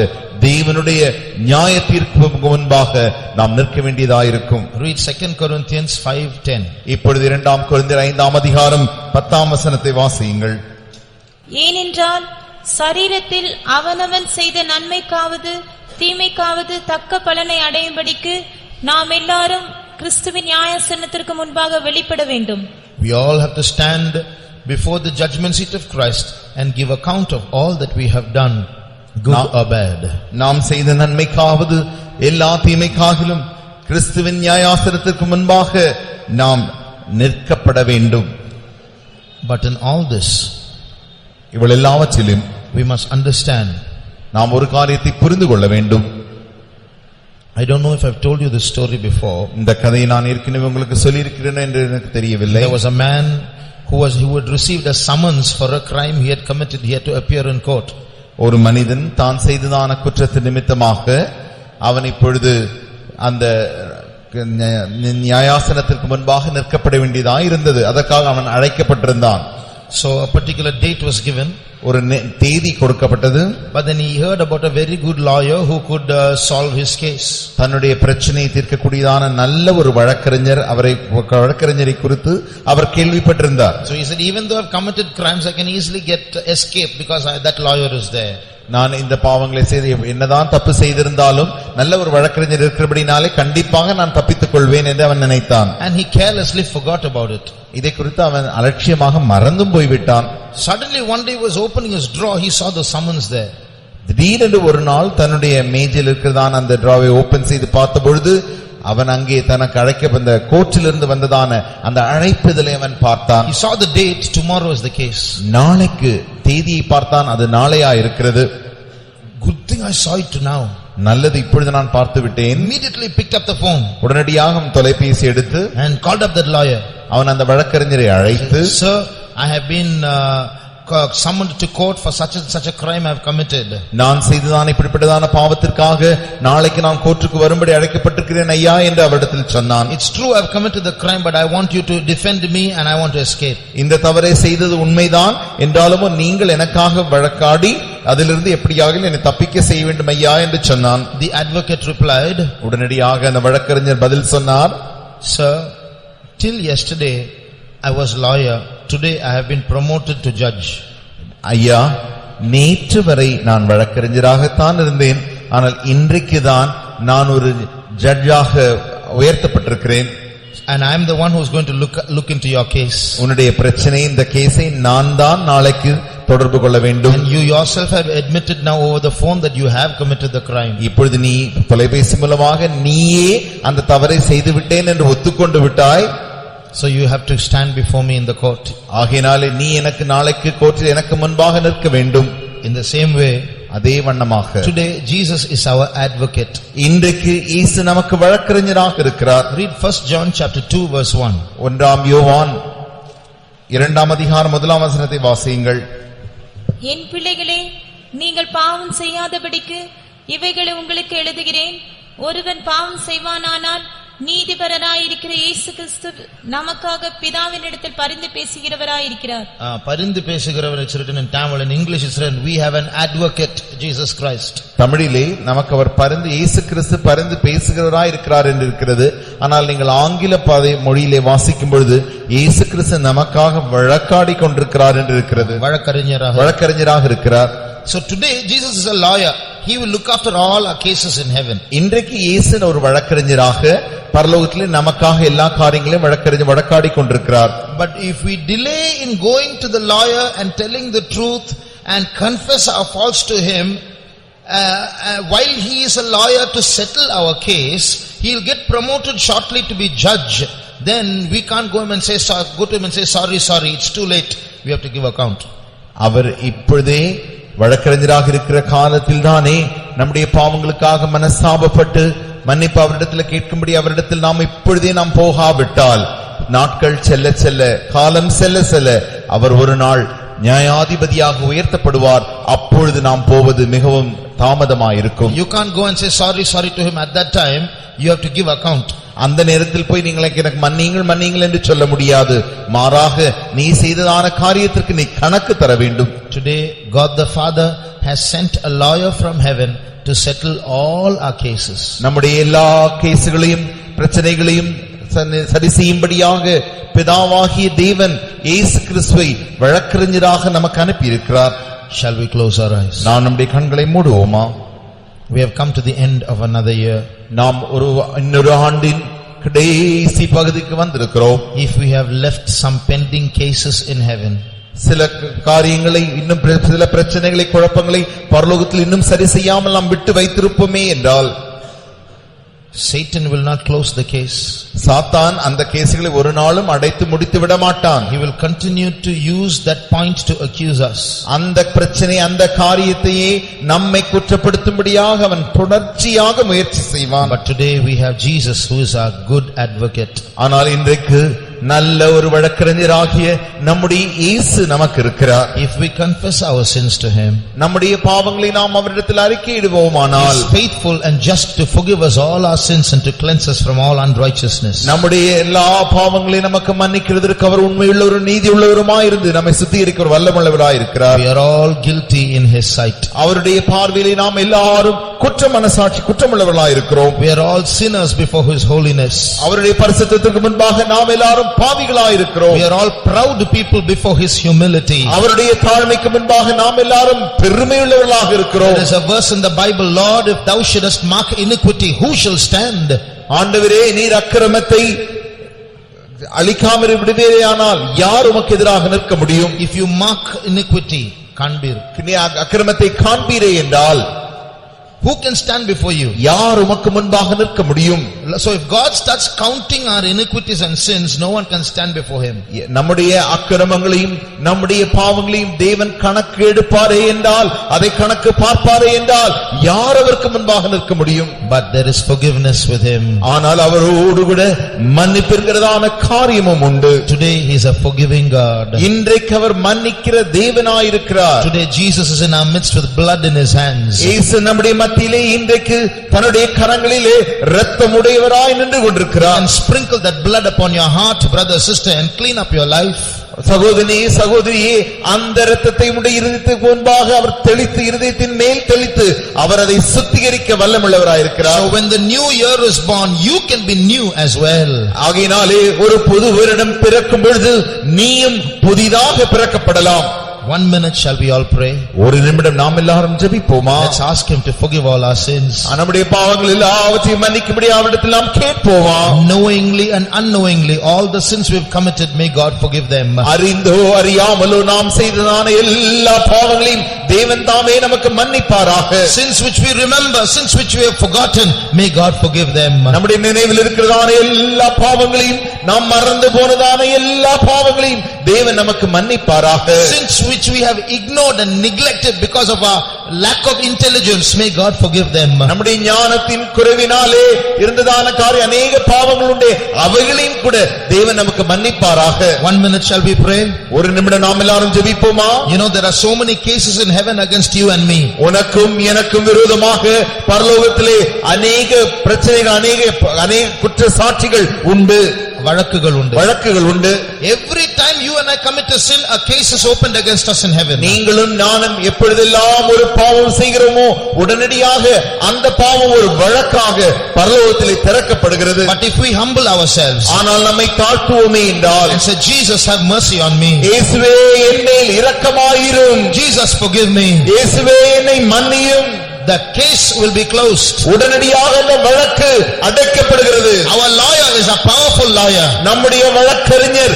S2: தேவனுடைய நியாய தீர்ப்புக்கு முன்பாக நாம் நிற்க வேண்டியதாயிருக்கும்.
S1: Read 2 Corinthians 5:10.
S2: இப்பொழுது 2 கொரிந்தியர் 5ஆம் அதிகாரம் 10ஆம் வசனத்தை வாசியுங்கள்.
S3: ஏனென்றால் சரீரத்தில் அவனவன் செய்த நன்மைக்காவது தீமைக்காவது தக்க பலனை அடையும்படிக்கு நாம் எல்லாரும் கிறிஸ்துவின் நியாயாசனத்திற்கு முன்பாக வெளிப்பட வேண்டும்.
S1: We all have to stand before the judgment seat of Christ and give account of all that we have done, good or bad.
S2: நாம் செய்த நன்மைக்காவது எல்லா தீமைக்காகிலும் கிறிஸ்துவின் நியாயாசனத்திற்கு முன்பாக நாம் நிற்கப்பட வேண்டும்.
S1: But in all this,
S2: இவளெல்லாவற்றிலும்
S1: we must understand.
S2: நாம் ஒரு காரியத்தை புரிந்து கொள்ள வேண்டும்.
S1: I don't know if I've told you this story before.
S2: இந்த கதையை நான் ஏற்கனவே உங்களுக்கு சொல்லி இருக்கிறேன் என்று எனக்கு தெரியவில்லை.
S1: There was a man who had received a summons for a crime he had committed. He had to appear in court.
S2: ஒரு மனிதன் தான் செய்ததான குற்றத்தின் நிமித்தமாக அவன் இப்பொழுது அந்த நியாயாசனத்திற்கு முன்பாக நிற்கப்பட வேண்டியதாக இருந்தது. அதற்காக அவன் அழைக்கப்பட்டிருந்தான்.
S1: So a particular date was given.
S2: ஒரு தேதி கொடுக்கப்பட்டது.
S1: But then he heard about a very good lawyer who could solve his case.
S2: தன்னுடைய பிரச்சனையை தீர்க்கக்கூடியதான நல்ல ஒரு வழக்கறிஞரை குறித்து அவர் கேள்விப்பட்டிருந்தார்.
S1: So he said, even though I've committed crimes, I can easily escape because that lawyer is there.
S2: நான் இந்த பாவங்களை செய்து என்னதான் தப்பு செய்திருந்தாலும் நல்ல ஒரு வழக்கறிஞர் இருக்கிறபடினாலே கண்டிப்பாக நான் தப்பித்துக் கொள்வேன் என்று அவன் நினைத்தான்.
S1: And he carelessly forgot about it.
S2: இதை குறித்து அவன் அலட்சியமாக மறந்தும் போய்விட்டான்.
S1: Suddenly one day he was opening his drawer, he saw the summons there.
S2: திடீரென்று ஒரு நாள் தன்னுடைய மேஜையில் இருக்கிறதான அந்த டிராவை ஓபன் செய்து பார்த்த பொழுது அவன் அங்கே தனக்கு அழைக்கப்பட்ட கோர்ட்டிலிருந்து வந்ததான அந்த அழைப்புதலை அவன் பார்த்தான்.
S1: He saw the date, tomorrow is the case.
S2: நாளைக்கு தேதியை பார்த்தான், அது நாளையா இருக்கிறது.
S1: Good thing I saw it now.
S2: நல்லது, இப்பொழுது நான் பார்த்து விட்டேன்.
S1: Immediately picked up the phone.
S2: உடனடியாக தொலைபேசி எடுத்து
S1: and called up that lawyer.
S2: அவன் அந்த வழக்கறிஞரை அழைத்து,
S1: Sir, I have been summoned to court for such and such a crime I have committed.
S2: நான் செய்ததான இப்படிப்பட்டதான பாவத்திற்காக நாளைக்கு நான் கோர்ட்டுக்கு வரும்படி அழைக்கப்பட்டிருக்கிறேன் ஐயா என்று அவரிடத்தில் சொன்னான்.
S1: It's true I have committed the crime, but I want you to defend me and I want to escape.
S2: இந்த தவறை செய்தது உண்மைதான் என்றாலும் நீங்கள் எனக்காக வழக்காடி அதிலிருந்து எப்படியாக என்னை தப்பிக்க செய்ய வேண்டும் ஐயா என்று சொன்னான்.
S1: The advocate replied,
S2: உடனடியாக அந்த வழக்கறிஞர் பதில் சொன்னார்,
S1: Sir, till yesterday I was lawyer, today I have been promoted to judge.
S2: ஐயா, நேற்று வரை நான் வழக்கறிஞராகத்தான் இருந்தேன், ஆனால் இன்றைக்கு தான் நான் ஒரு ஜட்ஜாக உயர்த்தப்பட்டிருக்கிறேன்.
S1: And I am the one who is going to look into your case.
S2: உன்னுடைய பிரச்சனை, இந்த கேஸை நான் தான் நாளைக்கு தொடர்பு கொள்ள வேண்டும்.
S1: And you yourself have admitted now over the phone that you have committed the crime.
S2: இப்பொழுது நீ தொலைபேசி மூலமாக நீயே அந்த தவறை செய்து விட்டேன் என்று ஒத்துக்கொண்டு விட்டாய்.
S1: So you have to stand before me in the court.
S2: ஆகையினாலே நீ எனக்கு நாளைக்கு கோர்ட்டில் எனக்கு முன்பாக நிற்க வேண்டும்.
S1: In the same way,
S2: அதே வண்ணமாக
S1: today Jesus is our advocate.
S2: இன்றைக்கு இயேசு நமக்கு வழக்கறிஞராக இருக்கிறார்.
S1: Read 1 John chapter 2 verse 1.
S2: 1 யோவான் 2ஆம் அதிகாரம் 1ஆம் வசனத்தை வாசியுங்கள்.
S3: என் பிள்ளைகளே, நீங்கள் பாவம் செய்யாதபடிக்கு இவைகளை உங்களுக்கு எழுதுகிறேன். ஒருவன் பாவம் செய்வானானால் நீதிபரராயிருக்கிற இயேசு கிறிஸ்து நமக்காக பிதாவினிடத்தில் பரிந்து பேசுகிறவராயிருக்கிறார்.
S1: பரிந்து பேசுகிறவர் is written in Tamil. In English is written, we have an advocate, Jesus Christ.
S2: தமிழிலே நமக்கு அவர் பரிந்து இயேசு கிறிஸ்து பரிந்து பேசுகிறவராயிருக்கிறார் என்று இருக்கிறது. ஆனால் நீங்கள் ஆங்கில மொழியிலே வாசிக்கும் பொழுது இயேசு கிறிஸ்து நமக்காக வழக்காடி கொண்டிருக்கிறார் என்று இருக்கிறது. வழக்கறிஞராக இருக்கிறார்.
S1: So today Jesus is a lawyer. He will look after all our cases in heaven.
S2: இன்றைக்கு இயேசு ஒரு வழக்கறிஞராக பரலோகத்திலே நமக்காக எல்லா காரியங்களையும் வழக்காடி கொண்டிருக்கிறார்.
S1: But if we delay in going to the lawyer and telling the truth and confess our faults to him, while he is a lawyer to settle our case, he will get promoted shortly to be judge. Then we can't go to him and say sorry, it's too late. We have to give account.
S2: அவர் இப்பொழுதே வழக்கறிஞராக இருக்கிற காலத்தில் தானே நம்முடைய பாவங்களுக்காக மனஸ்தாபப்பட்டு மன்னிப்பு அவரிடத்தில் கேட்கும்படி அவரிடத்தில் நாம் இப்பொழுதே நாம் போகாவிட்டால் நாட்கள் செல்ல செல்ல காலம் செல்ல செல்ல அவர் ஒரு நாள் நியாயாதிபதியாக உயர்த்தப்படுவார். அப்பொழுது நாம் போவது மிகவும் தாமதமாயிருக்கும்.
S1: You can't go and say sorry to him at that time. You have to give account.
S2: அந்த நேரத்தில் போய் நீங்கள் எனக்கு மன்னியுங்கள் என்று சொல்ல முடியாது. மாறாக நீ செய்ததான காரியத்திற்கு நீ கணக்கு தர வேண்டும்.
S1: Today God the Father has sent a lawyer from heaven to settle all our cases.
S2: நம்முடைய எல்லா கேசுகளையும் பிரச்சனைகளையும் சரி செய்யும்படியாக பிதாவாகிய தேவன் இயேசு கிறிஸ்துவை வழக்கறிஞராக நமக்கு அனுப்பி இருக்கிறார்.
S1: Shall we close our eyes?
S2: நாம் நம்முடைய கண்களை மூடுவோமா?
S1: We have come to the end of another year.
S2: நாம் இன்னொரு ஆண்டின் கடைசி பகுதிக்கு வந்திருக்கிறோம்.
S1: If we have left some pending cases in heaven,
S2: சில காரியங்களை இன்னும் சில பிரச்சனைகளை குழப்பங்களை பரலோகத்தில் இன்னும் சரி செய்யாமல் நாம் விட்டு வைத்திருப்போமே என்றால்
S1: Satan will not close the case.
S2: சாத்தான் அந்த கேசுகளை ஒரு நாளும் அடைத்து முடித்து விட மாட்டான்.
S1: He will continue to use that point to accuse us.
S2: அந்த பிரச்சனை அந்த காரியத்தையே நம்மை குற்றப்படுத்தும்படியாக அவன் தொடர்ச்சியாக முயற்சி செய்வான்.
S1: But today we have Jesus who is our good advocate.
S2: ஆனால் இன்றைக்கு நல்ல ஒரு வழக்கறிஞராகிய நம்முடைய இயேசு நமக்கு இருக்கிறார்.
S1: If we confess our sins to him,
S2: நம்முடைய பாவங்களை நாம் அவரிடத்தில் அறிக்கையிடுவோமானால்
S1: he is faithful and just to forgive us all our sins and to cleanse us from all unrighteousness.
S2: நம்முடைய எல்லா பாவங்களையும் நமக்கு மன்னிக்கிறதற்கு அவர் உண்மையுள்ளவரும் நீதியுள்ளவருமாயிருந்து நம்மை சுத்திகரிக்க வல்லமுள்ளவராய் இருக்கிறார்.
S1: We are all guilty in his sight.
S2: அவருடைய பார்வையிலே நாம் எல்லாரும் குற்றமனசாட்சி குற்றமுள்ளவர்களாய் இருக்கிறோம்.
S1: We are all sinners before his holiness.
S2: அவருடைய பரிசுத்தத்திற்கு முன்பாக நாம் எல்லாரும் பாவிகளாய் இருக்கிறோம்.
S1: We are all proud people before his humility.
S2: அவருடைய தாழ்மைக்கு முன்பாக நாம் எல்லாரும் பெருமையுள்ளவர்களாக இருக்கிறோம்.
S1: There is a verse in the Bible, Lord, if thou shouldest mark iniquity, who shall stand?
S2: ஆண்டவரே, நீர் அக்கிரமத்தை அழிக்காமல் விடுவீரேயானால் யார் உமக்கு எதிராக நிற்க முடியும்?
S1: If you mark iniquity, காண்பீர்.
S2: நீ அக்கிரமத்தை காண்பீரே என்றால்
S1: who can stand before you?
S2: யார் உமக்கு முன்பாக நிற்க முடியும்?
S1: So if God starts counting our iniquities and sins, no one can stand before him.
S2: நம்முடைய அக்கிரமங்களையும் நம்முடைய பாவங்களையும் தேவன் கணக்கு எடுப்பாரே என்றால், அதை கணக்கு பார்ப்பாரே என்றால் யார் அவருக்கு முன்பாக நிற்க முடியும்?
S1: But there is forgiveness with him.
S2: ஆனால் அவரோடு கூட மன்னிப்பிற்கிறதான காரியமும் உண்டு.
S1: Today he is a forgiving God.
S2: இன்றைக்கு அவர் மன்னிக்கிற தேவனாயிருக்கிறார்.
S1: Today Jesus is in our midst with blood in his hands.
S2: இயேசு நம்முடைய மத்தியிலே இன்றைக்கு தன்னுடைய கரங்களிலே இரத்தமுடையவராய் நின்று கொண்டிருக்கிறார்.
S1: And sprinkle that blood upon your heart, brother, sister, and clean up your life.
S2: சகோதரி சகோதரியே, அந்த இரத்தத்தை உடைய இருதயத்துக்கு முன்பாக அவர் தெளித்து, இருதயத்தின் மேல் தெளித்து அவர் அதை சுத்திகரிக்க வல்லமுள்ளவராயிருக்கிறார்.
S1: So when the new year is born, you can be new as well.
S2: ஆகையினாலே ஒரு புது வருடம் பிறக்கும் பொழுது நீயும் புதிதாக பிறக்கப்படலாம்.
S1: 1 minute shall we all pray?
S2: ஒரு நிமிடம் நாம் எல்லாரும் ஜெபிப்போமா?
S1: Let's ask him to forgive all our sins.
S2: நம்முடைய பாவங்கள் எல்லாவற்றையும் மன்னிக்கும்படி அவரிடத்தில் நாம் கேட்போமா?
S1: Knowingly and unknowingly, all the sins we've committed, may God forgive them.
S2: அறிந்தோ அறியாமலோ நாம் செய்ததான எல்லா பாவங்களையும் தேவன் தாமே நமக்கு மன்னிப்பாராக.
S1: Sins which we remember, sins which we have forgotten, may God forgive them.
S2: நம்முடைய நினைவில் இருக்கிறதான எல்லா பாவங்களையும், நாம் மறந்து போனதான எல்லா பாவங்களையும் தேவன் நமக்கு மன்னிப்பாராக.
S1: Sins which we have ignored and neglected because of our lack of intelligence, may God forgive them.
S2: நம்முடைய ஞானத்தின் குறைவினாலே இருந்ததான காரிய அநேக பாவங்கள் உண்டு, அவைகளையும் கூட தேவன் நமக்கு மன்னிப்பாராக.
S1: 1 minute shall we pray?
S2: ஒரு நிமிடம் நாம் எல்லாரும் ஜெபிப்போமா?
S1: You know there are so many cases in heaven against you and me.
S2: உனக்கும் எனக்கும் விரோதமாக பரலோகத்திலே அநேக பிரச்சனைகள், அநேக குற்ற சாட்சிகள் உண்டு, வழக்குகள் உண்டு.
S1: Every time you and I commit a sin, a case is opened against us in heaven.
S2: நீங்களும் நானும் எப்பொழுதெல்லாம் ஒரு பாவம் செய்கிறோமோ உடனடியாக அந்த பாவம் ஒரு வழக்காக பரலோகத்திலே திறக்கப்படுகிறது.
S1: But if we humble ourselves,
S2: ஆனால் நம்மை தாழ்த்துவோமே என்றால்,
S1: and say, Jesus, have mercy on me.
S2: இயேசுவே என் மேல் இரக்கமாயிரும்.
S1: Jesus, forgive me.
S2: இயேசுவே என்னை மன்னியும்.
S1: The case will be closed.
S2: உடனடியாக அந்த வழக்கு அடைக்கப்படுகிறது.
S1: Our lawyer is a powerful lawyer.
S2: நம்முடைய வழக்கறிஞர்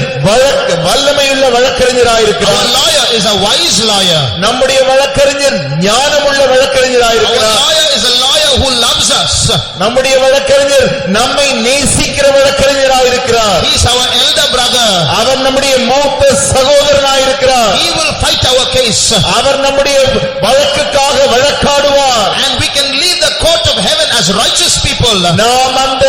S2: வல்லமையுள்ள வழக்கறிஞராயிருக்கிறார்.
S1: Our lawyer is a wise lawyer.
S2: நம்முடைய வழக்கறிஞர் ஞானமுள்ள வழக்கறிஞராயிருக்கிறார்.
S1: Our lawyer is a lawyer who loves us.
S2: நம்முடைய வழக்கறிஞர் நம்மை நேசிக்கிற வழக்கறிஞராயிருக்கிறார்.
S1: He is our elder brother.
S2: அவர் நம்முடைய மூத்த சகோதரனாயிருக்கிறார்.
S1: He will fight our case.
S2: அவர் நம்முடைய வழக்குக்காக வழக்காடுவார்.
S1: And we can leave the court of heaven as righteous people.
S2: நாம் அந்த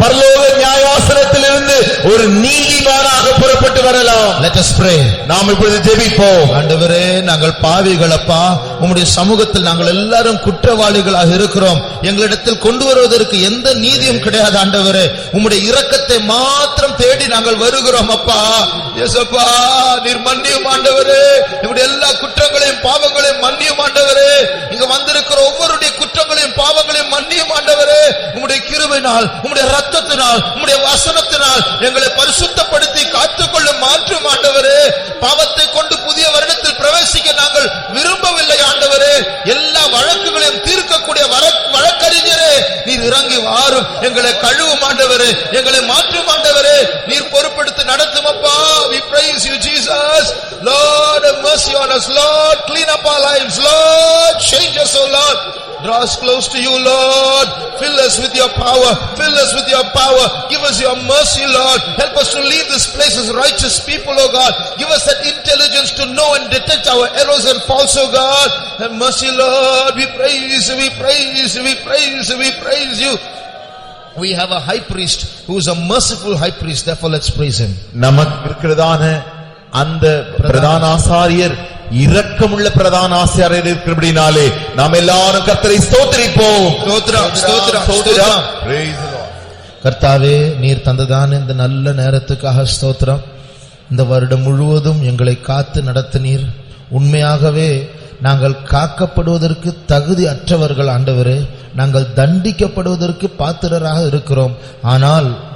S2: பரலோக நியாயாசனத்திலிருந்து ஒரு நீதிமானாக புறப்பட்டு வரலாம்.
S1: Let us pray.
S2: நாம் இப்பொழுது ஜெபிப்போம்.
S1: ஆண்டவரே, நாங்கள் பாவிகளப்பா, உம்முடைய சமூகத்தில் நாங்கள் எல்லாரும் குற்றவாளிகளாக இருக்கிறோம். எங்களிடத்தில் கொண்டு வருவதற்கு எந்த நீதியும் கிடையாது ஆண்டவரே. உம்முடைய இரக்கத்தை மாத்திரம் தேடி நாங்கள் வருகிறோம் அப்பா. இயேசுப்பா, நீர் மன்னியும் ஆண்டவரே. எங்களுடைய எல்லா குற்றங்களையும் பாவங்களையும் மன்னியும் ஆண்டவரே. இங்க வந்திருக்கிற ஒவ்வொருடைய குற்றங்களையும் பாவங்களையும் மன்னியும் ஆண்டவரே. உம்முடைய கிருபையினால், உம்முடைய இரத்தத்தினால், உம்முடைய வசனத்தினால் எங்களை பரிசுத்தப்படுத்தி காத்துக்கொள்ளும் மாற்றும் ஆண்டவரே. பாவத்தை கொண்டு புதிய வருடத்தில் பிரவேசிக்க நாங்கள் விரும்பவில்லை ஆண்டவரே. எல்லா வழக்குகளையும் தீர்க்கக்கூடிய வழக்கறிஞரே, நீர் இறங்கி வாரும். எங்களை கழுவும் ஆண்டவரே, எங்களை மாற்றும் ஆண்டவரே. நீர் பொறுப்படுத்தி நடத்தும் அப்பா. We praise you Jesus. Lord, have mercy on us. Lord, clean up our lives. Lord, change us, oh Lord. Draw us close to you, Lord. Fill us with your power. Fill us with your power. Give us your mercy, Lord. Help us to leave this place as righteous people, oh God. Give us that intelligence to know and detect our errors and faults, oh God. Have mercy, Lord. We praise you, we praise you, we praise you, we praise you. We have a high priest who is a merciful high priest. Therefore, let's praise him.
S2: நமக்கு இருக்கிறதான அந்த பிரதான ஆசாரியர் இரக்கமுள்ள பிரதான ஆசாரியர் இருக்கிறபடினாலே நாம் எல்லாரும் கர்த்தரை ஸ்தோத்திரிப்போம்.
S1: ஸ்தோத்திரம், ஸ்தோத்திரம், ஸ்தோத்திரம்.
S2: Praise the Lord.
S1: கர்த்தாவே, நீர் தந்ததான இந்த நல்ல நேரத்துக்காக ஸ்தோத்திரம். இந்த வருடம் முழுவதும் எங்களை காத்து நடத்தினீர். உண்மையாகவே நாங்கள் காக்கப்படுவதற்கு தகுதி அற்றவர்கள் ஆண்டவரே. நாங்கள் தண்டிக்கப்படுவதற்கு பாத்திரராக இருக்கிறோம்.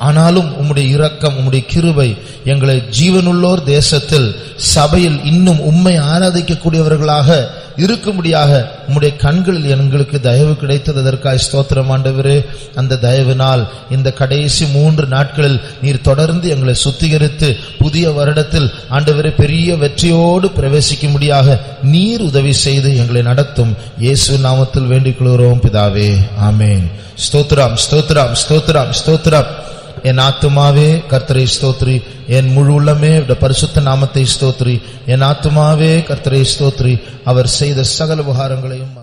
S1: ஆனாலும் உம்முடைய இரக்கம், உம்முடைய கிருபை எங்களை ஜீவனுள்ளோர் தேசத்தில் சபையில் இன்னும் உம்மை ஆராதிக்கக்கூடியவர்களாக இருக்கும்படியாக உம்முடைய கண்களில் எங்களுக்கு தயவு கிடைத்தது. அதற்காக ஸ்தோத்திரம் ஆண்டவரே. அந்த தயவினால் இந்த கடைசி 3 நாட்களில் நீர் தொடர்ந்து எங்களை சுத்திகரித்து புதிய வருடத்தில் ஆண்டவரே பெரிய வெற்றியோடு பிரவேசிக்கும்படியாக நீர் உதவி செய்து எங்களை நடத்தும். இயேசு நாமத்தில் வேண்டிக் கொள்கிறோம் பிதாவே, ஆமென். ஸ்தோத்திரம், ஸ்தோத்திரம், ஸ்தோத்திரம், ஸ்தோத்திரம். என் ஆத்துமாவே கர்த்தரை ஸ்தோத்ரி, என் முழு உள்ளமே பரிசுத்த நாமத்தை ஸ்தோத்ரி. என் ஆத்துமாவே கர்த்தரை ஸ்தோத்ரி, அவர் செய்த சகல உபகாரங்களையும்